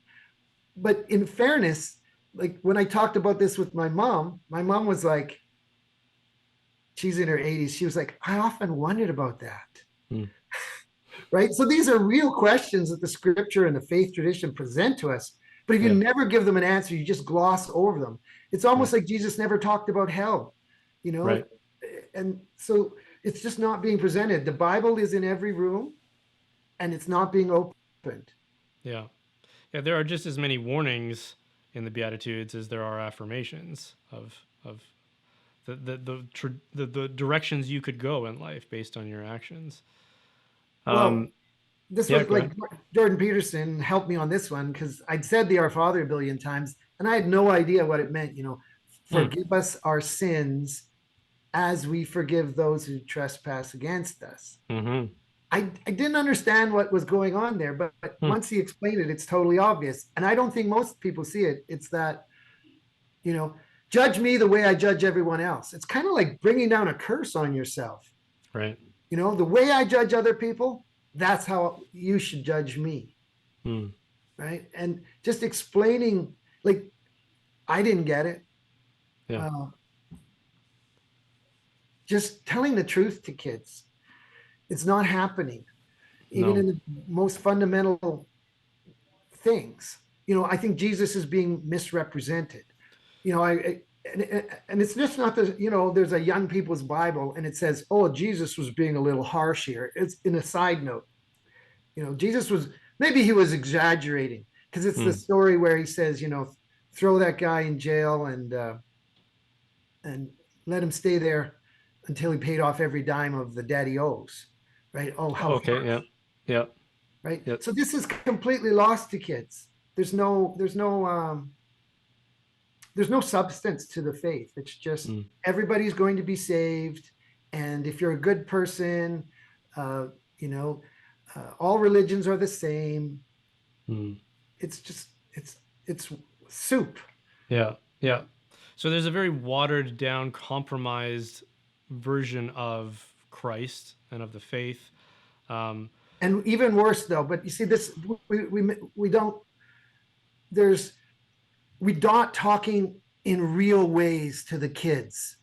But in fairness, like when I talked about this with my mom was like, she's in her 80s. She was like, I often wondered about that. Mm. Right. So these are real questions that the scripture and the faith tradition present to us. But if you Yeah. never give them an answer, you just gloss over them. It's almost Right. like Jesus never talked about hell, you know? Right. And so it's just not being presented. The Bible is in every room and it's not being opened. Yeah. Yeah. There are just as many warnings in the Beatitudes as there are affirmations of the directions you could go in life based on your actions. Well, Um. this Yeah. was Go like ahead. Jordan Peterson helped me on this one because I'd said the Our Father a billion times and I had no idea what it meant. Mm. Forgive us our sins as we forgive those who trespass against us. Mm-hmm. I didn't understand what was going on there, but Mm. once he explained it, it's totally obvious. And I don't think most people see it. It's that, you know, judge me the way I judge everyone else. It's kind of like bringing down a curse on yourself. Right. The way I judge other people, that's how you should judge me. Mm. Right. And just explaining, like, I didn't get it. Yeah. Uh, just telling the truth to kids. It's not happening, even No. in the most fundamental things. I think Jesus is being misrepresented. And it's just not that, there's a young people's Bible and it says, oh, Jesus was being a little harsh here. It's in a side note. Jesus was, maybe he was exaggerating because it's the Mm. story where he says, throw that guy in jail and let him stay there until he paid off every dime of the debt he owes. Right. Oh, how Okay. harsh. Yeah. Yeah. Right. Yep. So this is completely lost to kids. There's no substance to the faith. It's just Mm. everybody's going to be saved. And if you're a good person, uh, you know, all religions are the same. Mm. It's just, it's soup. Yeah. Yeah. So there's a very watered down, compromised version of Christ and of the faith. Um, And even worse though, but you see this, we don't, we're not talking in real ways to the kids.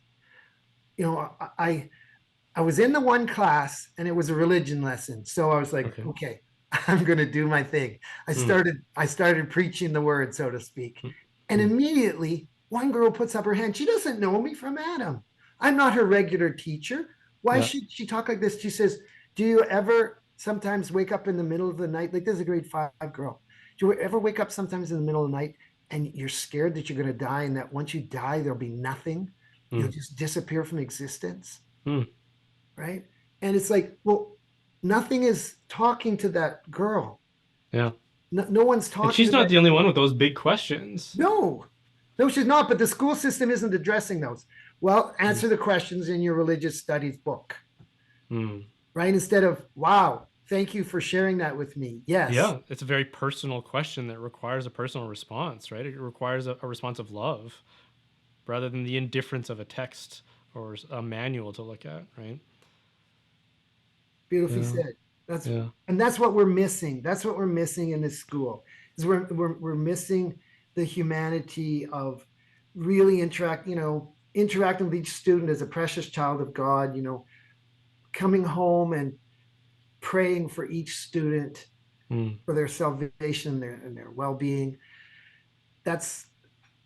I was in the one class and it was a religion lesson. So I was like, okay. okay, I'm going to do my thing. I Mm. started preaching the word, so to speak. Mm. And Mm. immediately one girl puts up her hand. She doesn't know me from Adam. I'm not her regular teacher. Why Yeah. should she talk like this? She says, do you ever sometimes wake up in the middle of the night? Like this is a grade 5 girl. Do you ever wake up sometimes in the middle of the night and you're scared that you're going to die and that once you die, there'll be nothing? You'll Mm. just disappear from existence. Mm. Right. And it's like, well, nothing is talking to that girl. Yeah. No one's talking And she's to not that. the only one with those big questions. No, she's not. But the school system isn't addressing those. Well, Mm. answer the questions in your religious studies book, Mm. right? Instead of, wow, thank you for sharing that with me. Yes, Yeah, it's a very personal question that requires a personal response, right? It requires a response of love rather than the indifference of a text or a manual to look at, right? beautifully Yeah, said. That's yeah. and that's what we're missing. That's what we're missing in this school. Is we're missing the humanity of really interacting with each student as a precious child of God, coming home and praying for each student Mm. for their salvation and their well-being. That's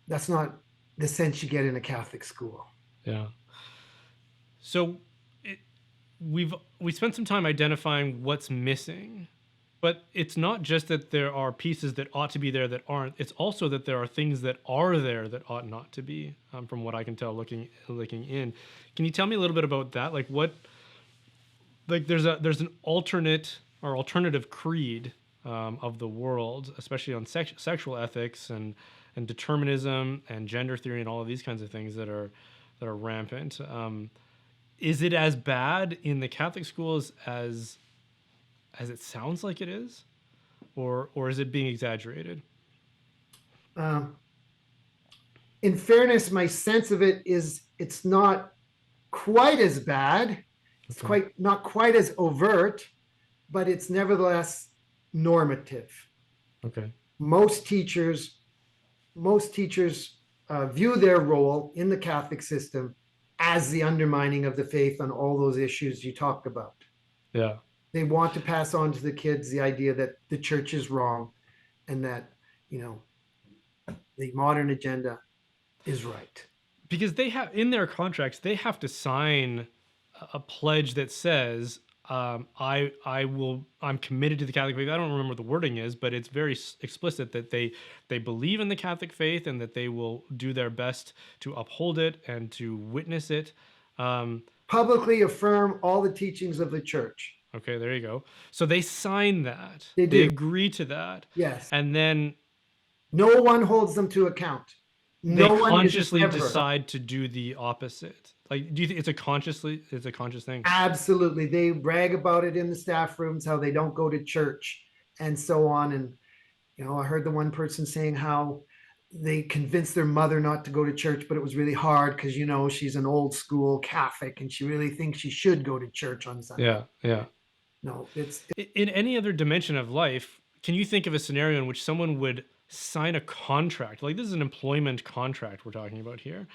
that's not the sense you get in a Catholic school. Yeah. So it, we spent some time identifying what's missing, but it's not just that there are pieces that ought to be there that aren't. It's also that there are things that are there that ought not to be. From what I can tell, looking in, can you tell me a little bit about that? Like what? Like there's an alternate or alternative creed of the world, especially on sexual ethics and determinism and gender theory and all of these kinds of things that are rampant. Is it as bad in the Catholic schools as it sounds like it is, or is it being exaggerated? Um, in fairness, my sense of it is it's not quite as bad. It's Okay. quite not quite as overt, but it's nevertheless normative. Okay. Most teachers, most teachers view their role in the Catholic system as the undermining of the faith on all those issues you talked about. Yeah. They want to pass on to the kids the idea that the church is wrong and that, you know, the modern agenda is right. Because they have in their contracts they have to sign a pledge that says I'm committed to the Catholic faith. I don't remember what the wording is, but it's very explicit that they believe in the Catholic faith and that they will do their best to uphold it and to witness it. Um, Publicly affirm all the teachings of the church. okay, there you go. So they sign that, They they do. agree to that, Yes. and then No one holds them to account. they No one is consciously ever. decide to do the opposite. Like, do you think it's a conscious thing? Absolutely. They brag about it in the staff rooms, how they don't go to church and so on. And, I heard the one person saying how they convinced their mother not to go to church, but it was really hard because, she's an old school Catholic and she really thinks she should go to church on Sunday. Yeah, yeah. No, it's In any other dimension of life, can you think of a scenario in which someone would sign a contract? Like this is an employment contract we're talking about here,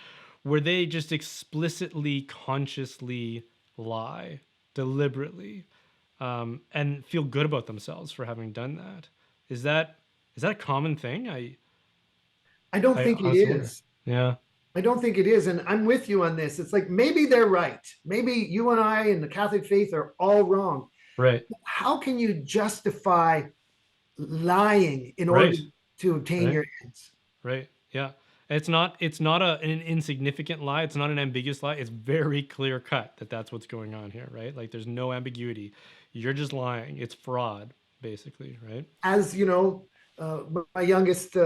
where they just explicitly, consciously lie deliberately, and feel good about themselves for having done that. Is that a common thing? I don't I think it honestly wonder. is. Yeah. I don't think it is. And I'm with you on this. It's like maybe they're right. Maybe you and I and the Catholic faith are all wrong. Right. How can you justify lying in order Right. to obtain Right. your ends? Right. Yeah. It's not an insignificant lie. It's not an ambiguous lie. It's very clear cut that that's what's going on here, right? Like there's no ambiguity. You're just lying. It's fraud, basically, right? As uh, my youngest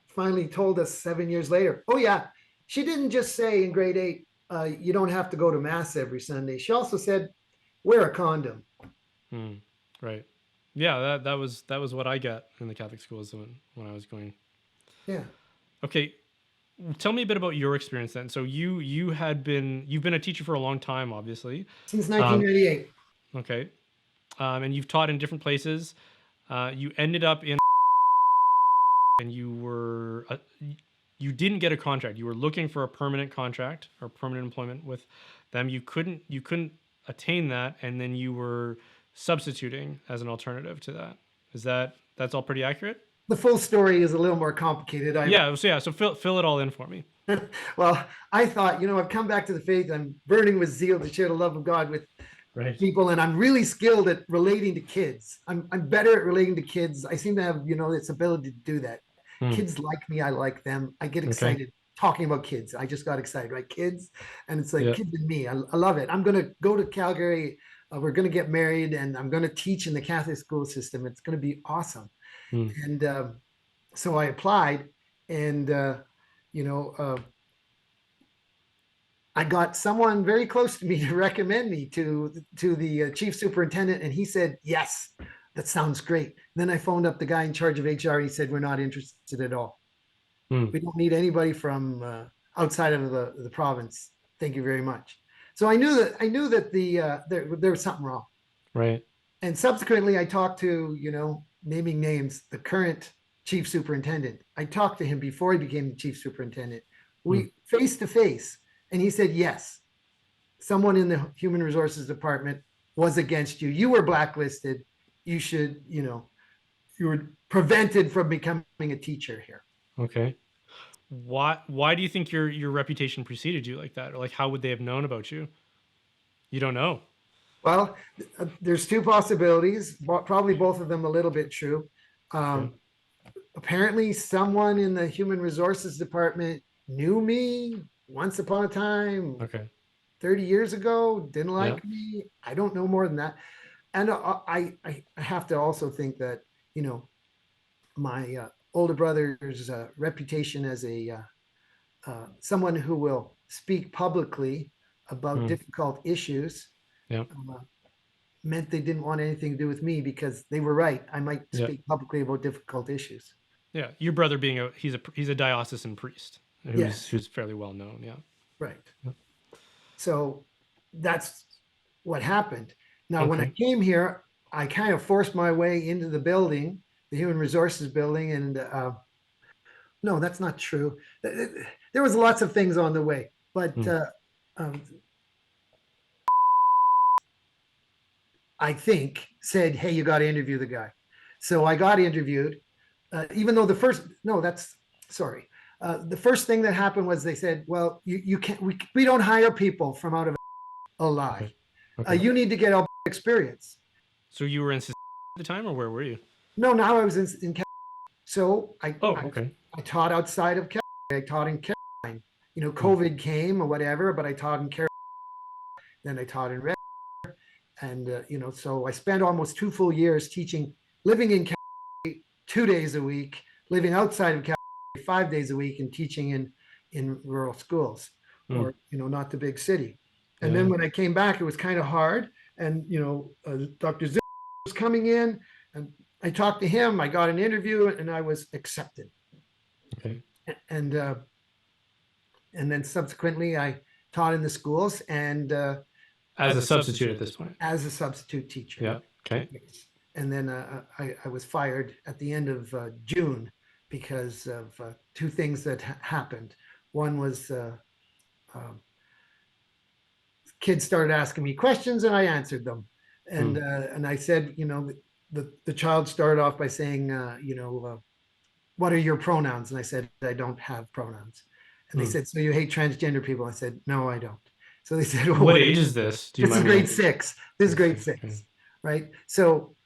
finally told us 7 years later, oh, yeah, she didn't just say in grade eight, you don't have to go to Mass every Sunday. She also said, wear a condom. Hmm. Right. Yeah. That was what I got in the Catholic schools when I was going. Yeah. Okay. Tell me a bit about your experience then. So you've been a teacher for a long time, obviously. Since Um, 1998. okay. And you've taught in different places. You ended up in and you didn't get a contract. You were looking for a permanent contract or permanent employment with them. You couldn't attain that, and then you were substituting as an alternative to that. That's all pretty accurate? The full story is a little more complicated. So fill it all in for me. Well, I thought, I've come back to the faith. I'm burning with zeal to share the love of God with Right. people, and I'm really skilled at relating to kids. I'm better at relating to kids. I seem to have, this ability to do that. Hmm. Kids like me, I like them. I get Okay. excited talking about kids. I just got excited, right? Kids, and it's like Yeah. kids and me. I love it. I'm gonna go to Calgary. We're gonna get married, and I'm gonna teach in the Catholic school system. It's gonna be awesome. Hmm. And so I applied, and you know, uh, I got someone very close to me to recommend me to the chief superintendent, and he said, "Yes, that sounds great." Then I phoned up the guy in charge of HR. He said, "We're not interested at all. Hmm. We don't need anybody from outside of the province. Thank you very much." So I knew that there was something wrong. Right. And subsequently, I talked to, naming names, the current chief superintendent. I talked to him before he became the chief superintendent. Hmm. We face to face, and he said, "Yes, someone in the human resources department was against you. You were blacklisted. You should, you were prevented from becoming a teacher here." Okay. Why do you think your reputation preceded you like that? Or like how would they have known about you? You don't know. Well, there's two possibilities, probably both of them a little bit true. Okay. Um, Apparently, someone in the human resources department knew me once upon a time, Okay. 30 years ago, didn't Yeah. like me. I don't know more than that. And I have to also think that, my older brother's reputation as a someone who will speak publicly about Hmm. difficult issues Yeah. uh, meant they didn't want anything to do with me because they were right. I might Yeah. speak publicly about difficult issues. Yeah. Your brother being he's a diocesan priest Yes, who's fairly well known. Yeah. right. Yeah. So that's what happened. Now, when I Okay. came here, I kind of forced my way into the building, the human resources building, and no, that's not true. There was lots of things on the way, but Hmm. um, I think said, "Hey, you got to interview the guy." So I got interviewed, even though the first no, that's sorry. The first thing that happened was they said, "Well, you can't. We don't hire people from out of a lie. Okay. Okay. You need to get experience." So you were in at the time, or where were you? No, now I was in so Oh, okay. I taught outside of Calgary. I taught in Caroline. Hmm. COVID came or whatever, but I taught in Caroline. Then I taught in Red, and so I spent almost 2 full years teaching, living in Calgary 2 days a week, living outside of Calgary 5 days a week, and teaching in rural schools Hmm. or not the big city. And then Yeah. when I came back, it was kind of hard. And Dr. Zim was coming in, and I talked to him. I got an interview, and I was accepted. Okay. And then subsequently, I taught in the schools and As a substitute at this point. as a substitute teacher. Yeah. Okay. Yes. And then I was fired at the end of June because of two things that happened. One was um, kids started asking me questions and I answered them. Hmm. And I said, the child started off by saying, what are your pronouns? And I said, I don't have pronouns. And they Hmm. said, so you hate transgender people? I said, no, I don't. So they said, well, What what age age? is this? Do you This is mind me grade asking? six. This is grade Okay. six, right? So,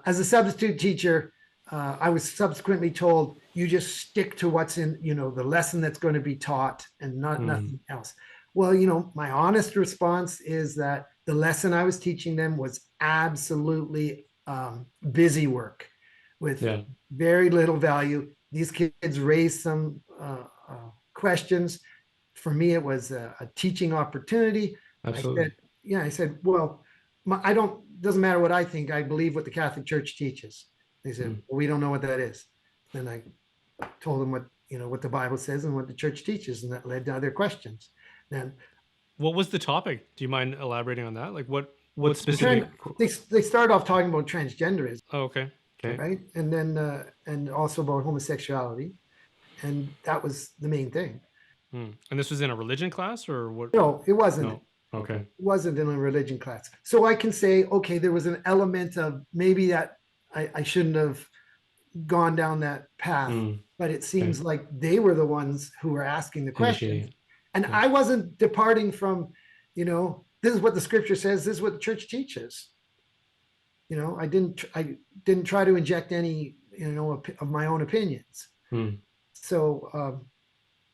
as a substitute teacher, I was subsequently told you just stick to what's in, the lesson that's going to be taught and not Hmm. nothing else. Well, my honest response is that the lesson I was teaching them was absolutely busy work with Yeah. very little value. These kids raised some questions. For me, it was a teaching opportunity. I Absolutely. said, yeah, I said, well, I don't, doesn't matter what I think. I believe what the Catholic Church teaches. They said, Hmm. well, we don't know what that is. Then I told them what the Bible says and what the church teaches, and that led to other questions. Then What was the topic? Do you mind elaborating on that? Like what trying, specific? they started off talking about transgenderism, Oh, okay. Okay. right? And then and also about homosexuality, and that was the main thing. Hmm. And this was in a religion class or what? No, it wasn't. No. Okay. Wasn't in a religion class. So I can say, okay, there was an element of maybe that I shouldn't have gone down that path, Hmm. but it Okay. seems like they were the ones who were asking the Initiating questions. it. And Yeah. I wasn't departing from, this is what the scripture says, this is what the church teaches. I didn't try to inject any, of my own opinions. Hmm. So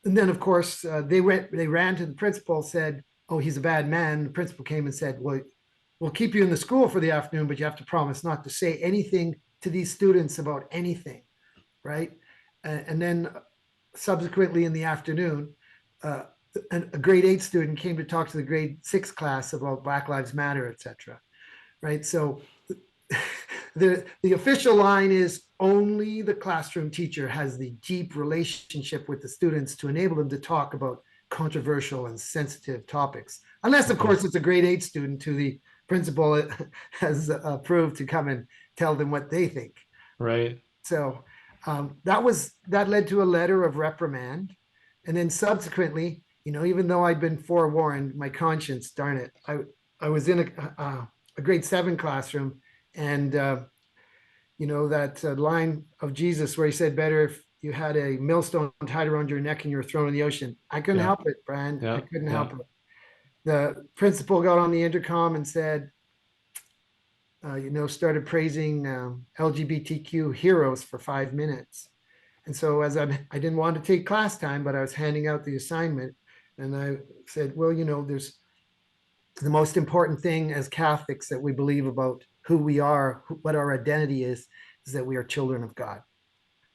and then of course they ran to the principal, said, "Oh, he's a bad man." The principal came and said, "Well, we'll keep you in the school for the afternoon, but you have to promise not to say anything to these students about anything," right? And then subsequently in the afternoon, a grade 8 student came to talk to the grade 6 class about Black Lives Matter, etc. Right? So the official line is only the classroom teacher has the deep relationship with the students to enable them to talk about controversial and sensitive topics. Unless, of course, it's a grade 8 student who the principal has approved to come and tell them what they think. Right. So that led to a letter of reprimand. And then subsequently, even though I'd been forewarned, my conscience, darn it, I was in a grade 7 classroom, and that line of Jesus where he said, better if you had a millstone tied around your neck and you were thrown in the ocean. I couldn't Yeah. help it, Brian. I Yeah. couldn't Yeah. help it. The principal got on the intercom and said, started praising LGBTQ heroes for 5 minutes. And so as I didn't want to take class time, but I was handing out the assignment, and I said, well, there's the most important thing as Catholics that we believe about who we are, what our identity is that we are children of God.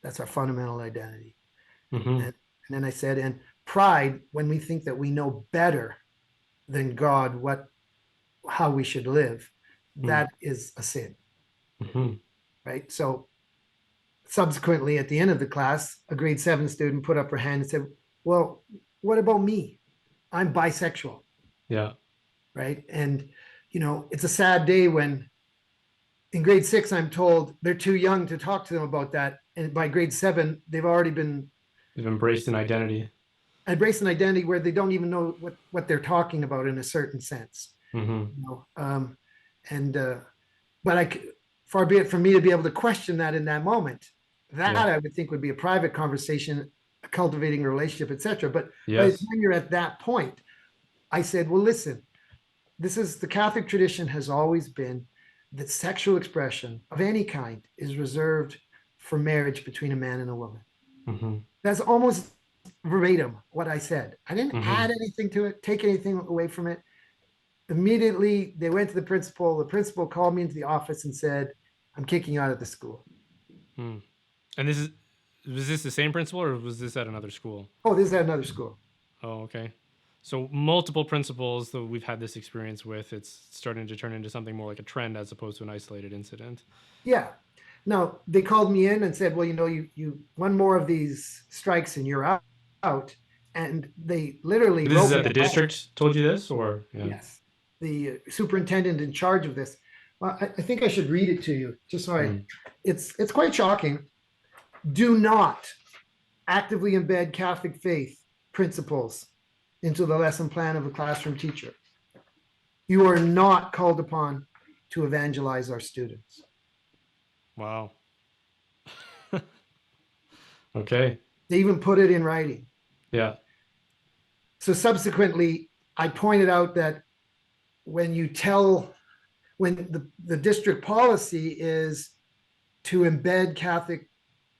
That's our fundamental identity. Mm-hmm. And then I said, and pride, when we think that we know better than God how we should live, that is a sin. Mm-hmm. Right? So subsequently, at the end of the class, a grade 7 student put up her hand and said, well, what about me? I'm bisexual. Yeah. Right? And it's a sad day when in grade 6 I'm told they're too young to talk to them about that, and by grade 7 they've embraced an identity where they don't even know what they're talking about in a certain sense. Mm-hmm. But far be it from me to be able to question that in that moment. That, Yeah. I would think, would be a private conversation, cultivating a relationship, etc. But by the Yes. time you're at that point, I said, well, listen, the Catholic tradition has always been that sexual expression of any kind is reserved for marriage between a man and a woman. Mm-hmm. That's almost verbatim what I said. I didn't Mm-hmm. add anything to it, take anything away from it. Immediately, they went to the principal. The principal called me into the office and said, I'm kicking you out of the school. And was this the same principal, or was this at another school? Oh, this is at another school. Oh, okay. So multiple principals that we've had this experience with, it's starting to turn into something more like a trend as opposed to an isolated incident. Yeah. Now, they called me in and said, well, you one more of these strikes and you're out. And they literally This is at the district told you this, or? Yeah. Yes. The superintendent in charge of this. Well, I think I should read it to you, just so it's quite shocking. Do not actively embed Catholic faith principles into the lesson plan of a classroom teacher. You are not called upon to evangelize our students. Wow. Okay. They even put it in writing. Yeah. So subsequently, I pointed out that when the district policy is to embed Catholic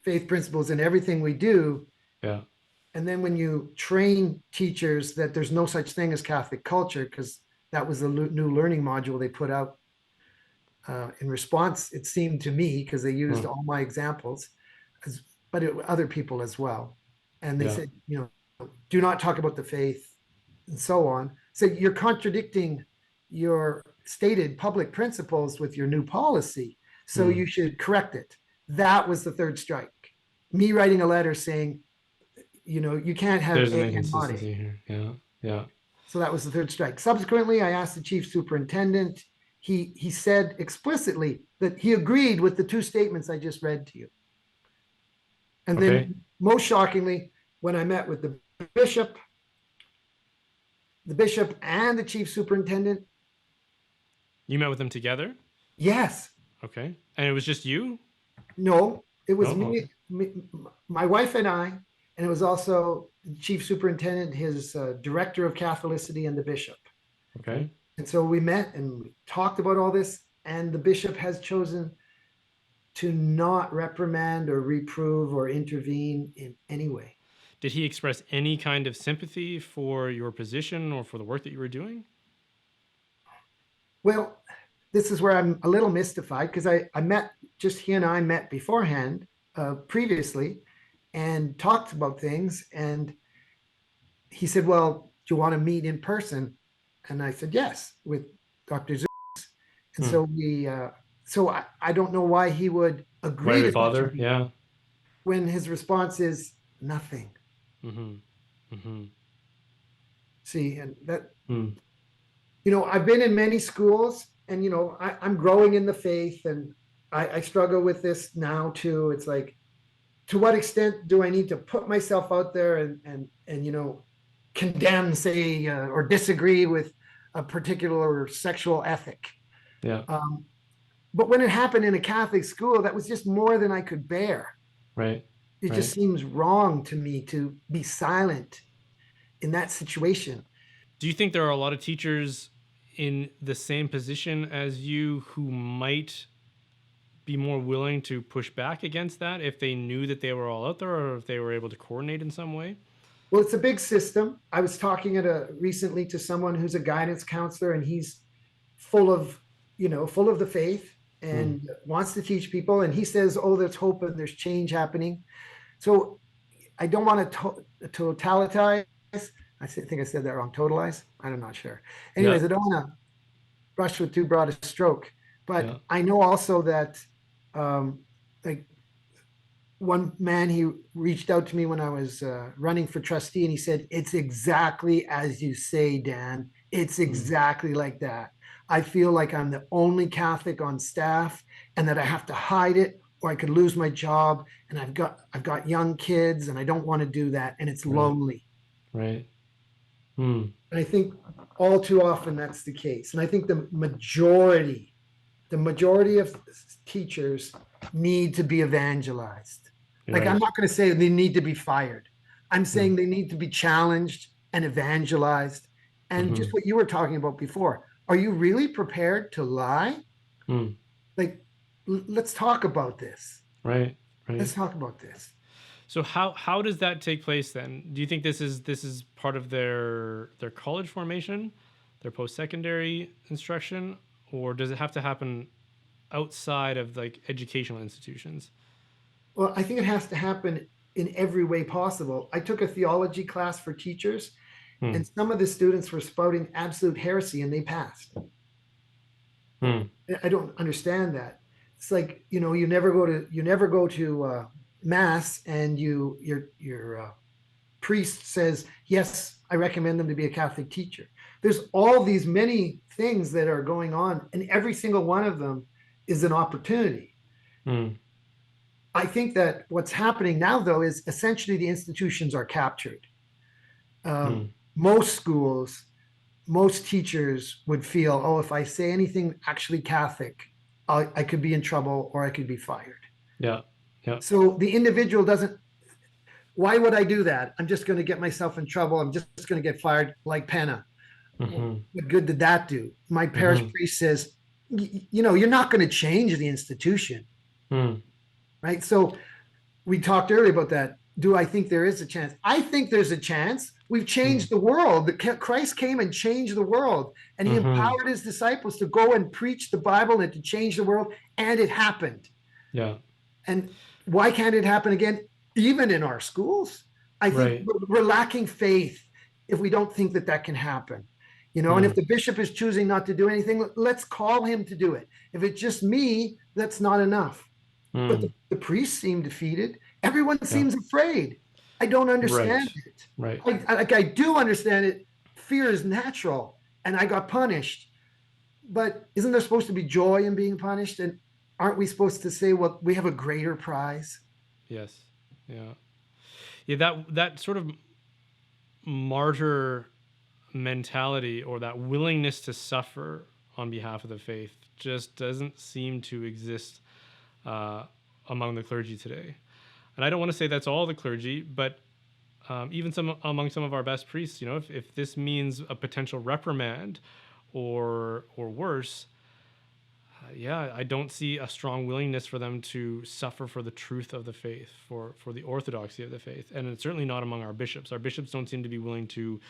faith principles in everything we do. Yeah. And then when you train teachers that there's no such thing as Catholic culture, because that was the new learning module they put out in response, it seemed to me, because they used all my examples, but other people as well. And they said, do not talk about the faith and so on. So you're contradicting your stated public principles with your new policy. So you should correct it. That was the third strike. Me writing a letter saying, you can't have there's an A and inconsistency here. Yeah. Yeah. So that was the third strike. Subsequently, I asked the chief superintendent. He said explicitly that he agreed with the two statements I just read to you. And then, most shockingly, when I met with the bishop and the chief superintendent. You met with them together? Yes. Okay. And it was just you? No, it was me, my wife and I, and it was also the chief superintendent, his director of Catholicity, and the bishop. Okay. And so we met and we talked about all this, and the bishop has chosen to not reprimand or reprove or intervene in any way. Did he express any kind of sympathy for your position or for the work that you were doing? Well, this is where I'm a little mystified, because he and I met beforehand, previously, and talked about things. And he said, "Well, do you want to meet in person?" And I said, "Yes," with Dr. Zeus. And Hmm. so I don't know why he would Why agree we to such a bother? meeting Yeah. when his response is nothing. Mm-hmm. Mm-hmm. See, and that, Hmm. I've been in many schools, and I'm growing in the faith, and I struggle with this now too. It's like, to what extent do I need to put myself out there and condemn, say, or disagree with a particular sexual ethic? Yeah. Um, but when it happened in a Catholic school, that was just more than I could bear. Right. It just Right. seems wrong to me to be silent in that situation. Do you think there are a lot of teachers in the same position as you who might be more willing to push back against that if they knew that they were all out there, or if they were able to coordinate in some way? Well, it's a big system. I was talking recently to someone who's a guidance counselor, and he's full of, full of the faith Hmm. and wants to teach people. And he says, "Oh, there's hope and there's change happening." So I don't want to totalize. Think I said that wrong. Totalize. I'm not sure. Yeah. Anyways, I don't want to brush with too broad a stroke, but Yeah. I know also that, like, one man, he reached out to me when I was running for trustee, and he said, "It's exactly as you say, Dan. It's Hmm. exactly like that. I feel like I'm the only Catholic on staff, and that I have to hide it, or I could lose my job. And I've got young kids, and I don't want to do that, and it's Right. lonely." Right. Hmm. And I think all too often that's the case. And I think the majority of teachers need to be evangelized. You're Like, I'm right. not going to say they need to be fired. I'm Hmm. saying they need to be challenged and evangelized. And Hmm. just what you were talking about before, are you really prepared to lie? Hmm. Like, let's talk about this. Right. Let's Right. talk about this. So how does that take place then? Do you think this is part of their college formation, their post secondary instruction, or does it have to happen outside of like educational institutions? Well, I think it has to happen in every way possible. I took a theology class for teachers, Hmm. and some of the students were spouting absolute heresy, and they passed. Hmm. I don't understand that. It's like, you never go to mass, and your priest says, "Yes, I recommend them to be a Catholic teacher." There's all these many things that are going on, and every single one of them is an opportunity. Hmm. I think that what's happening now, though, is essentially the institutions are captured. Hmm. Most schools, most teachers would feel, "Oh, if I say anything actually Catholic, I could be in trouble, or I could be fired." Yeah. Yeah. So the individual doesn't, "Why would I do that? I'm just going to get myself in trouble. I'm just going to get fired like Penna." Hmm. What good did that do? My parish Hmm. priest says, "You're not going to change the institution." Hmm. Right. So we talked earlier about that. Do I think there is a chance? I think there's a chance. We've Hmm. changed the world. Christ came and changed the world, and he Hmm. empowered his disciples to go and preach the Bible and to change the world, and it happened. Yeah. And why can't it happen again, even in our schools? I think Right. we're lacking faith if we don't think that that can happen. And Hmm. if the bishop is choosing not to do anything, let's call him to do it. If it's just me, that's not enough. But the, Hmm. the priests seem defeated. Everyone Yeah. seems afraid. I don't understand Right. it. Right. I do understand it. Fear is natural, and I got punished. But isn't there supposed to be joy in being punished? And aren't we supposed to say, "Well, we have a greater prize"? Yes. Yeah. Yeah. That sort of martyr mentality, or that willingness to suffer on behalf of the faith, just doesn't seem to exist uh, among the clergy today. And I don't want to say that's all the clergy, but even among some of our best priests, if this means a potential reprimand or worse, yeah, I don't see a strong willingness for them to suffer for the truth of the faith, for the orthodoxy of the faith, and it's certainly not among our bishops. Our bishops don't seem to be willing to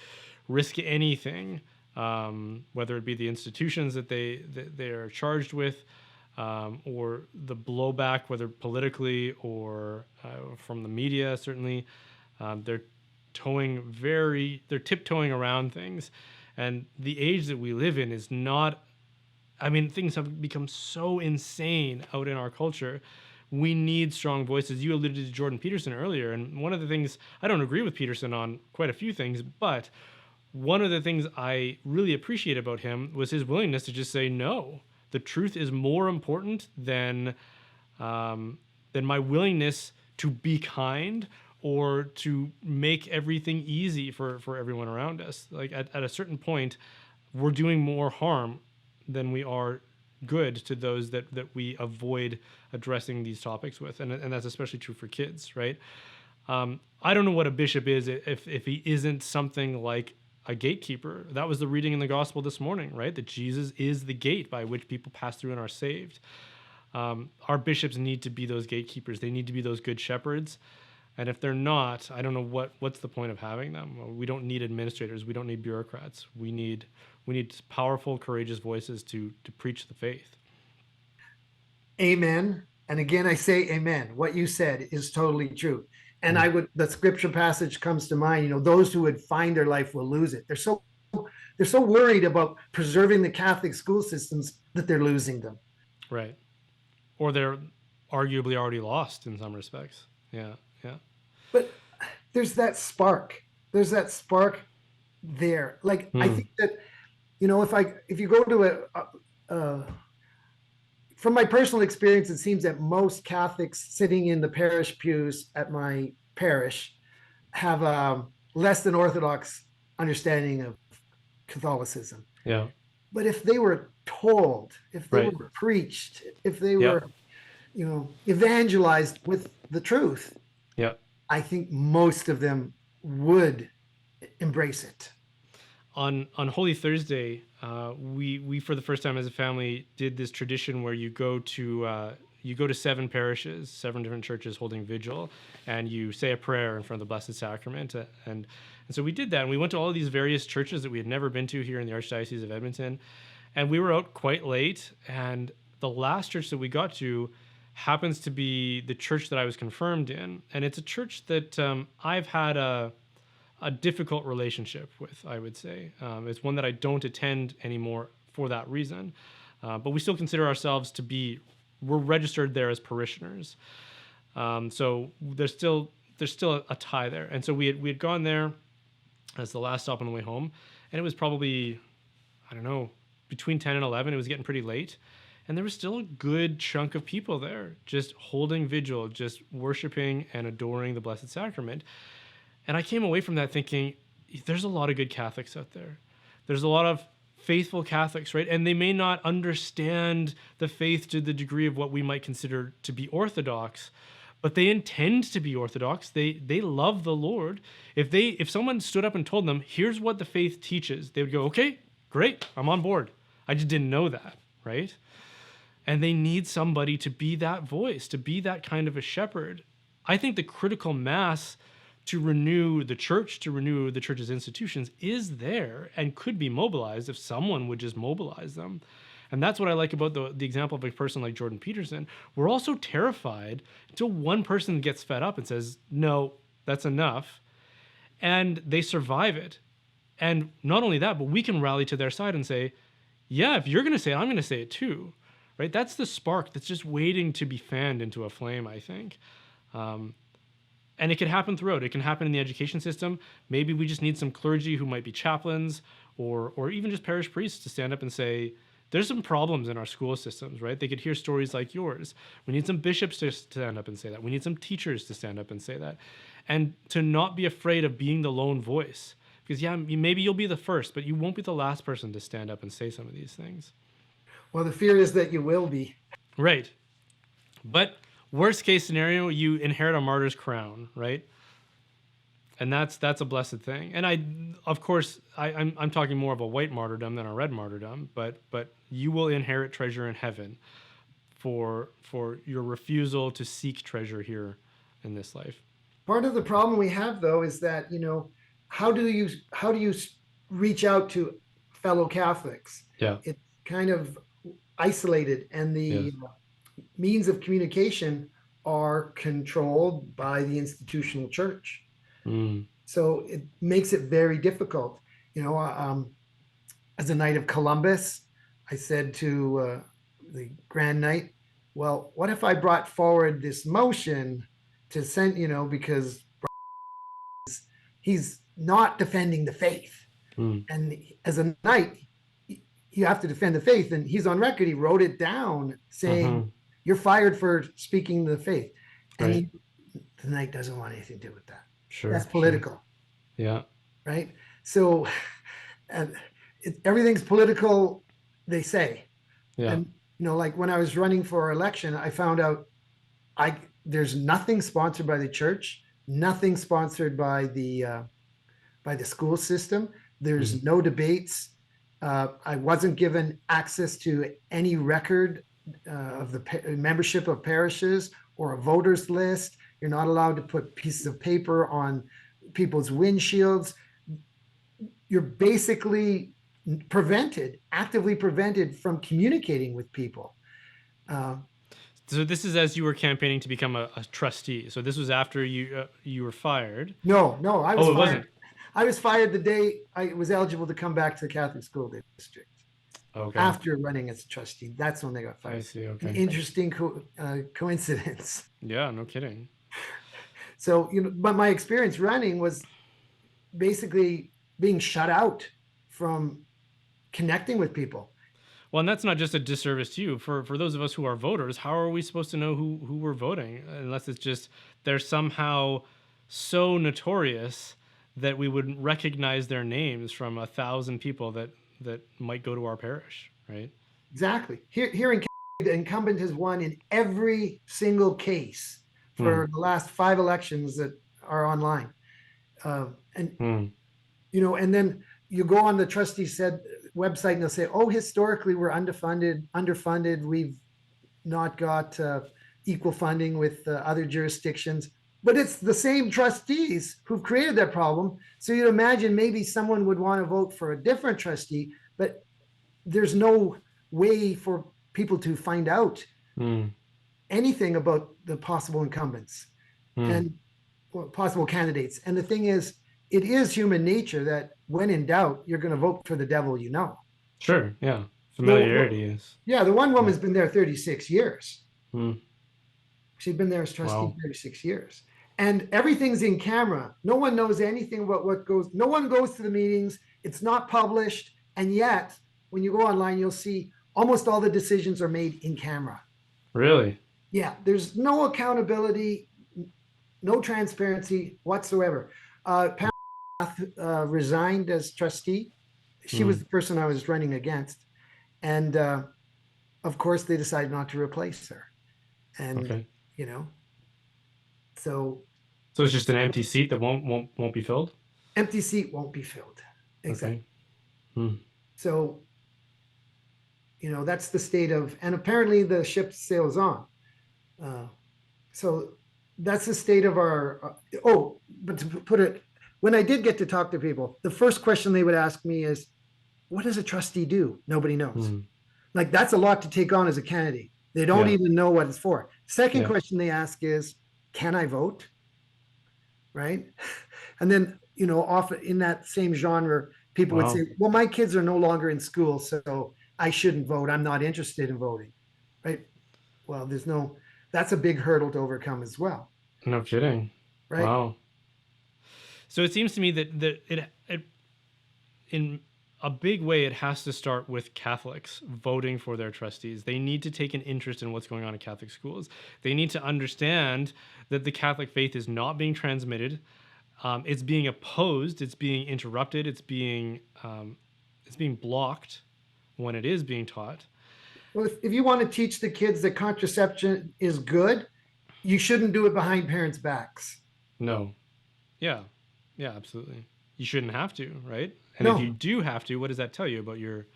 risk anything, whether it be the institutions that they are charged with, or the blowback, whether politically or from the media. Certainly, they're they're tiptoeing around things. And the age that we live in is not, I mean, things have become so insane out in our culture. We need strong voices. You alluded to Jordan Peterson earlier, and one of the things, I don't agree with Peterson on quite a few things, but one of the things I really appreciate about him was his willingness to just say no. The truth is more important than my willingness to be kind or to make everything easy for everyone around us. Like at a certain point, we're doing more harm than we are good to those that we avoid addressing these topics with. And that's especially true for kids, right? I don't know what a bishop is if he isn't something like a gatekeeper. That was the reading in the gospel this morning, right? That Jesus is the gate by which people pass through and are saved. Our bishops need to be those gatekeepers. They need to be those good shepherds. And if they're not, I don't know what's the point of having them. We don't need administrators. We don't need bureaucrats. We need powerful, courageous voices to preach the faith. Amen. And again, I say amen. What you said is totally true. And the scripture passage comes to mind, those who would find their life will lose it. They're so worried about preserving the Catholic school systems that they're losing them. Right. Or they're arguably already lost in some respects. Yeah. Yeah. But there's that spark. There's that spark there. Like, I think that, if you go to from my personal experience, it seems that most Catholics sitting in the parish pews at my parish have a less than orthodox understanding of Catholicism. Yeah. But if they were told, if they were preached, if they were, evangelized with the truth, I think most of them would embrace it. On Holy Thursday, we for the first time as a family did this tradition where you go to 7 parishes, 7 different churches holding vigil, and you say a prayer in front of the Blessed Sacrament. And so we did that, and we went to all of these various churches that we had never been to here in the Archdiocese of Edmonton, and we were out quite late. And the last church that we got to happens to be the church that I was confirmed in, and it's a church that I've had a difficult relationship with, I would say. It's one that I don't attend anymore for that reason. But we still consider ourselves we're registered there as parishioners. So there's still a tie there. And so we had gone there as the last stop on the way home. And it was probably, I don't know, between 10 and 11. It was getting pretty late. And there was still a good chunk of people there just holding vigil, just worshiping and adoring the Blessed Sacrament. And I came away from that thinking, there's a lot of good Catholics out there. There's a lot of faithful Catholics, right? And they may not understand the faith to the degree of what we might consider to be orthodox, but they intend to be orthodox. They love the Lord. If someone stood up and told them, here's what the faith teaches, they would go, okay, great, I'm on board. I just didn't know that, right? And they need somebody to be that voice, to be that kind of a shepherd. I think the critical mass to renew the church, to renew the church's institutions is there and could be mobilized if someone would just mobilize them. And that's what I like about the example of a person like Jordan Peterson. We're also terrified until one person gets fed up and says, no, that's enough. And they survive it. And not only that, but we can rally to their side and say, yeah, if you're going to say it, I'm going to say it too. Right? That's the spark that's just waiting to be fanned into a flame, I think. And it can happen throughout. It can happen in the education system. Maybe we just need some clergy who might be chaplains or even just parish priests to stand up and say, there's some problems in our school systems, right? They could hear stories like yours. We need some bishops to stand up and say that. We need some teachers to stand up and say that. And to not be afraid of being the lone voice. Because, yeah, maybe you'll be the first, but you won't be the last person to stand up and say some of these things. Well, the fear is that you will be. Right. But worst case scenario, you inherit a martyr's crown, right? And that's a blessed thing. And I'm talking more of a white martyrdom than a red martyrdom, but you will inherit treasure in heaven for your refusal to seek treasure here in this life. Part of the problem we have, though, is that, how do you reach out to fellow Catholics? Yeah. It's kind of isolated, and the means of communication are controlled by the institutional church. So it makes it very difficult. You know, as a Knight of Columbus, I said to the Grand Knight, well, what if I brought forward this motion to send, because he's not defending the faith. Mm. And as a knight, you have to defend the faith. And he's on record, he wrote it down saying, Mm-hmm. you're fired for speaking the faith. And Right. the knight doesn't want anything to do with that. That's Sure. Sure. political, Yeah. right? So everything's political, they say. Yeah. And, like when I was running for election, I found out I there's nothing sponsored by the church, nothing sponsored by the school system. Mm. There's no debates. I wasn't given access to any record of the membership of parishes or a voters list. You're not allowed to put pieces of paper on people's windshields. You're basically actively prevented from communicating with people. So this is as you were campaigning to become a trustee. So this was after you were fired. No, I was Oh, it fired. wasn't. I was fired the day I was eligible to come back to the Catholic school district. Okay. After running as a trustee, that's when they got fired. I see. An Okay. interesting coincidence. Yeah. No kidding. So, but my experience running was basically being shut out from connecting with people. Well, and that's not just a disservice to you. For those of us who are voters, how are we supposed to know who we're voting unless it's just they're somehow so notorious that we would recognize their names from 1,000 people that might go to our parish, right? Exactly. Here in Canada, the incumbent has won in every single case for the last 5 elections that are online. And and then you go on the trustee said website and they'll say, oh, historically we're underfunded. We've not got equal funding with other jurisdictions. But it's the same trustees who've created that problem. So you'd imagine maybe someone would want to vote for a different trustee, but there's no way for people to find out anything about the possible incumbents and possible candidates. And the thing is, it is human nature that when in doubt, you're going to vote for the devil you know. Sure, yeah. Familiarity is. Yeah, the one woman's been there 36 years. Hmm. She's been there as trustee Wow. 36 years. And everything's in camera. No one knows anything about what goes. No one goes to the meetings. It's not published. And yet, when you go online, you'll see almost all the decisions are made in camera. Really? Yeah, there's no accountability, no transparency whatsoever. Pam resigned as trustee. She was the person I was running against. And of course, they decided not to replace her. And, Okay. So it's just an empty seat that won't be filled? Empty seat won't be filled. Exactly. Okay. So, that's the state of, and apparently the ship sails on. So that's the state of our, but to put it, when I did get to talk to people, the first question they would ask me is, what does a trustee do? Nobody knows. Like, that's a lot to take on as a candidate. They don't even know what it's for. Second question they ask is, can I vote? Right? And then, often in that same genre, people would say, well, my kids are no longer in school, so I shouldn't vote. I'm not interested in voting. Right? Well, that's a big hurdle to overcome as well. No kidding. Right? Wow. So it seems to me that it in a big way, it has to start with Catholics voting for their trustees. They need to take an interest in what's going on in Catholic schools. They need to understand that the Catholic faith is not being transmitted. It's being opposed. It's being interrupted. It's being blocked when it is being taught. Well, if you want to teach the kids that contraception is good, you shouldn't do it behind parents' backs. No. Yeah. Yeah, absolutely. You shouldn't have to, right? And No. if you do have to, what does that tell you about your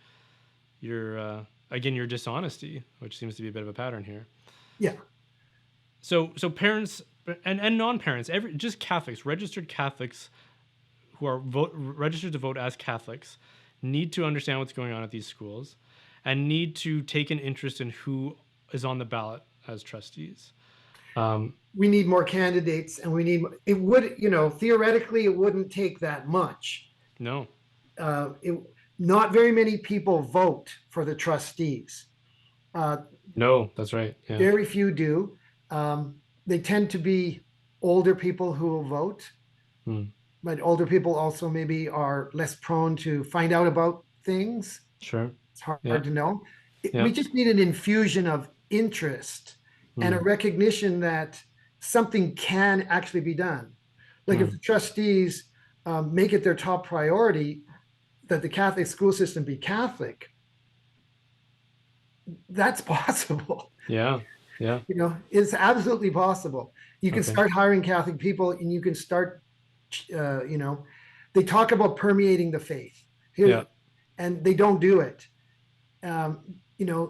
dishonesty, which seems to be a bit of a pattern here? Yeah. So parents and non-parents, just Catholics, registered Catholics who are registered to vote as Catholics, need to understand what's going on at these schools and need to take an interest in who is on the ballot as trustees. Um, We need more candidates, and we need it. Would theoretically it wouldn't take that much. no, It, not very many people vote for the trustees. Uh, no, that's right. Yeah. very few do. They tend to be older people who will vote, Mm, but older people also maybe are less prone to find out about things. sure. It's Yeah. hard to know. We Yeah. just need an infusion of interest and a Mm, recognition that something can actually be done. Like if mm, the trustees make it their top priority that the Catholic school system be Catholic, that's possible. yeah. Yeah. It's absolutely possible. You can Okay. start hiring Catholic people, and you can start, uh, you know, they talk about permeating the faith here, Yeah. and they don't do it.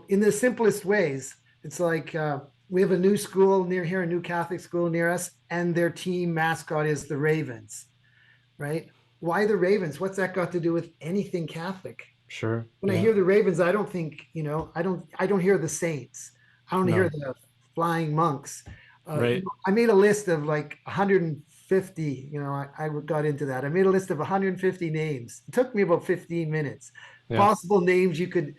In the simplest ways. It's like we have a new school near here, a new Catholic school near us, and their team mascot is the Ravens, right? Why the Ravens? What's that got to do with anything Catholic? Sure. When I Yeah. hear the Ravens, I don't think, I don't hear the Saints. I don't hear No. the flying monks. Right. I made a list of like 150. I got into that. I made a list of 150 names. It took me about 15 minutes. Yeah. Possible names you could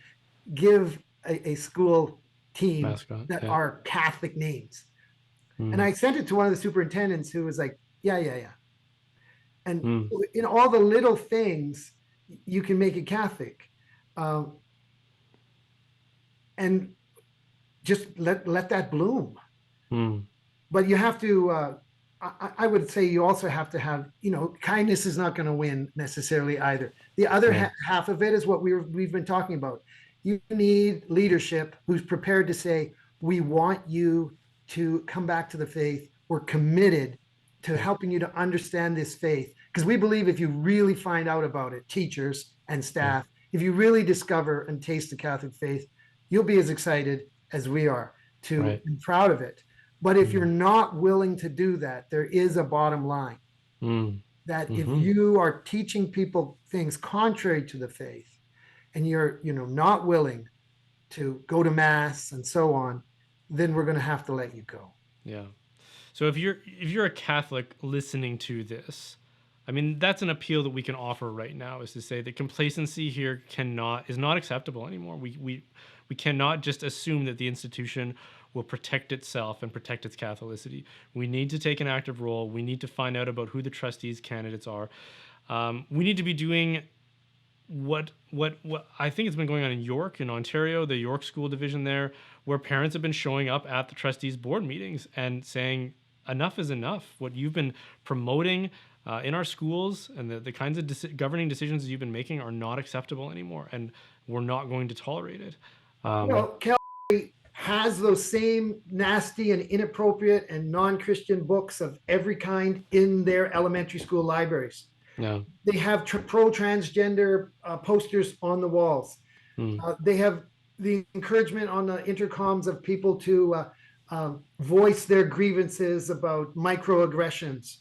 give a school team Mascot. that Yeah. are Catholic names. And Mm, I sent it to one of the superintendents who was like, yeah, yeah, yeah. And mm, in all the little things, you can make it Catholic. Um, and just let that bloom. mm. But you have to. I would say you also have to have. Kindness is not going to win necessarily either. The other No. half of it is what we've been talking about. You need leadership who's prepared to say, "We want you to come back to the faith. We're committed to Yeah. helping you to understand this faith because we believe if you really find out about it, teachers and Yeah. staff, if you really discover and taste the Catholic faith, you'll be as excited as we are to Right. be proud of it. But if you're Mm, not willing to do that, there is a bottom line mm, that if mm-hmm. you are teaching people things contrary to the faith and you're not willing to go to mass and so on, then we're going to have to let you go. Yeah. So if you're a Catholic listening to this, I mean that's an appeal that we can offer right now is to say that complacency here is not acceptable anymore. We cannot just assume that the institution will protect itself and protect its Catholicity. We need to take an active role. We need to find out about who the trustees candidates are. We need to be doing what I think has been going on in York, in Ontario, the York School Division there, where parents have been showing up at the trustees board meetings and saying enough is enough. What you've been promoting in our schools and the kinds of governing decisions that you've been making are not acceptable anymore, and we're not going to tolerate it. Calgary has those same nasty and inappropriate and non-Christian books of every kind in their elementary school libraries. Yeah. They have pro-transgender posters on the walls. Mm, They have the encouragement on the intercoms of people to voice their grievances about microaggressions.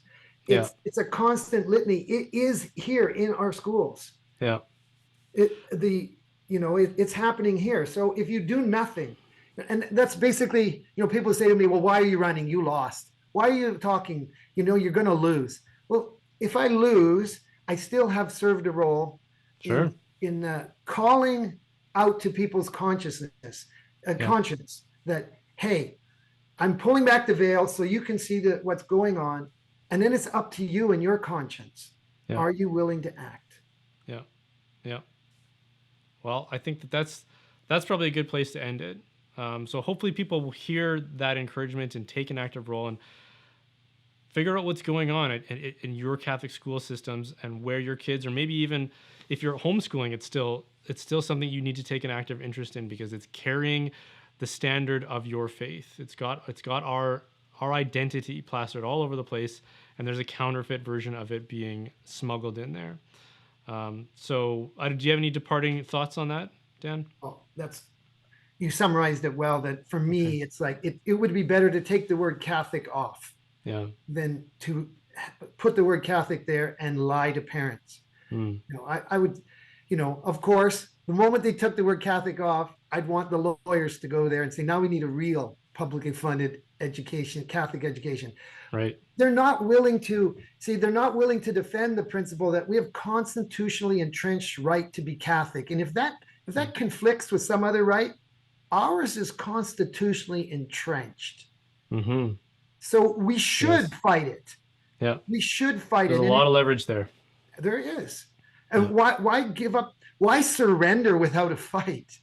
yeah. It's a constant litany. It is here in our schools. Yeah. It's happening here. So if you do nothing, and that's basically, people say to me, well, why are you running? You lost. Why are you talking? You're going to lose. Well, if I lose, I still have served a role Sure. in calling out to people's consciousness, Yeah. conscience that, hey, I'm pulling back the veil so you can see what's going on. And then it's up to you and your conscience. Yeah. Are you willing to act? Yeah. Yeah. Well, I think that's probably a good place to end it. So hopefully people will hear that encouragement and take an active role and figure out what's going on in your Catholic school systems and where your kids, or maybe even if you're homeschooling, it's still something you need to take an active interest in because it's carrying the standard of your faith. It's got our identity plastered all over the place, and there's a counterfeit version of it being smuggled in there. So, do you have any departing thoughts on that, Dan? Oh, you summarized it well. That for Okay. me, it's like it would be better to take the word Catholic off Yeah. than to put the word Catholic there and lie to parents. Mm. I would, of course, the moment they took the word Catholic off, I'd want the lawyers to go there and say, now we need a real publicly funded education, Catholic education. Right. They're not willing to they're not willing to defend the principle that we have constitutionally entrenched right to be Catholic. And if that conflicts with some other right, ours is constitutionally entrenched. Mm-hmm. So we should fight it. Yeah. We should fight There's it. a lot of leverage there. There is. And why give up? Why surrender without a fight?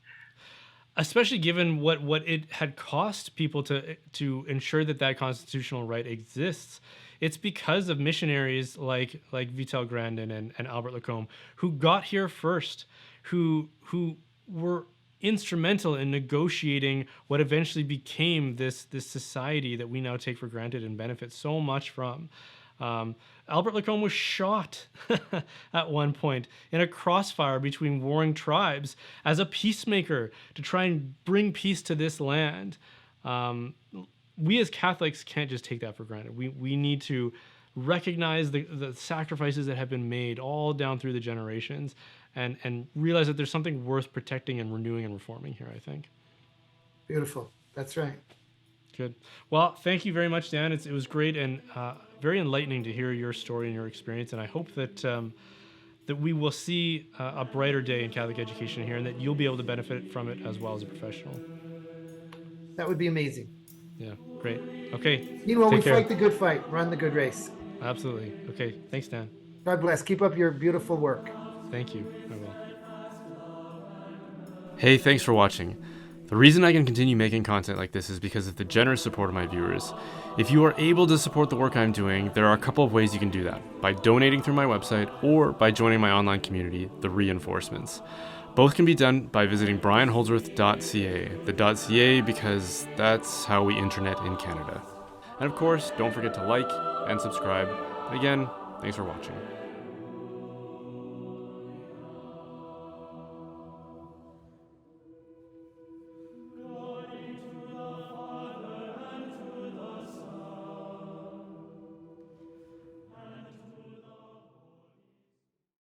Especially given what it had cost people to ensure that constitutional right exists. It's because of missionaries like Vital Grandin and Albert Lacombe, who got here first, who were instrumental in negotiating what eventually became this society that we now take for granted and benefit so much from. Albert Lacombe was shot at one point in a crossfire between warring tribes as a peacemaker to try and bring peace to this land. We as Catholics can't just take that for granted. We need to recognize the sacrifices that have been made all down through the generations and realize that there's something worth protecting and renewing and reforming here, I think. Beautiful. That's right. Good. Well, thank you very much, Dan. It was great and very enlightening to hear your story and your experience. And I hope that that we will see a brighter day in Catholic education here, and that you'll be able to benefit from it as well as a professional. That would be amazing. Yeah, great. Okay. Meanwhile, we fight the good fight, run the good race. Absolutely. Okay. Thanks, Dan. God bless. Keep up your beautiful work. Thank you. I will. Hey, thanks for watching. The reason I can continue making content like this is because of the generous support of my viewers. If you are able to support the work I'm doing, there are a couple of ways you can do that: by donating through my website or by joining my online community, The Reinforcements. Both can be done by visiting brianholdsworth.ca, the .ca because that's how we internet in Canada. And of course, don't forget to like and subscribe. And again, thanks for watching.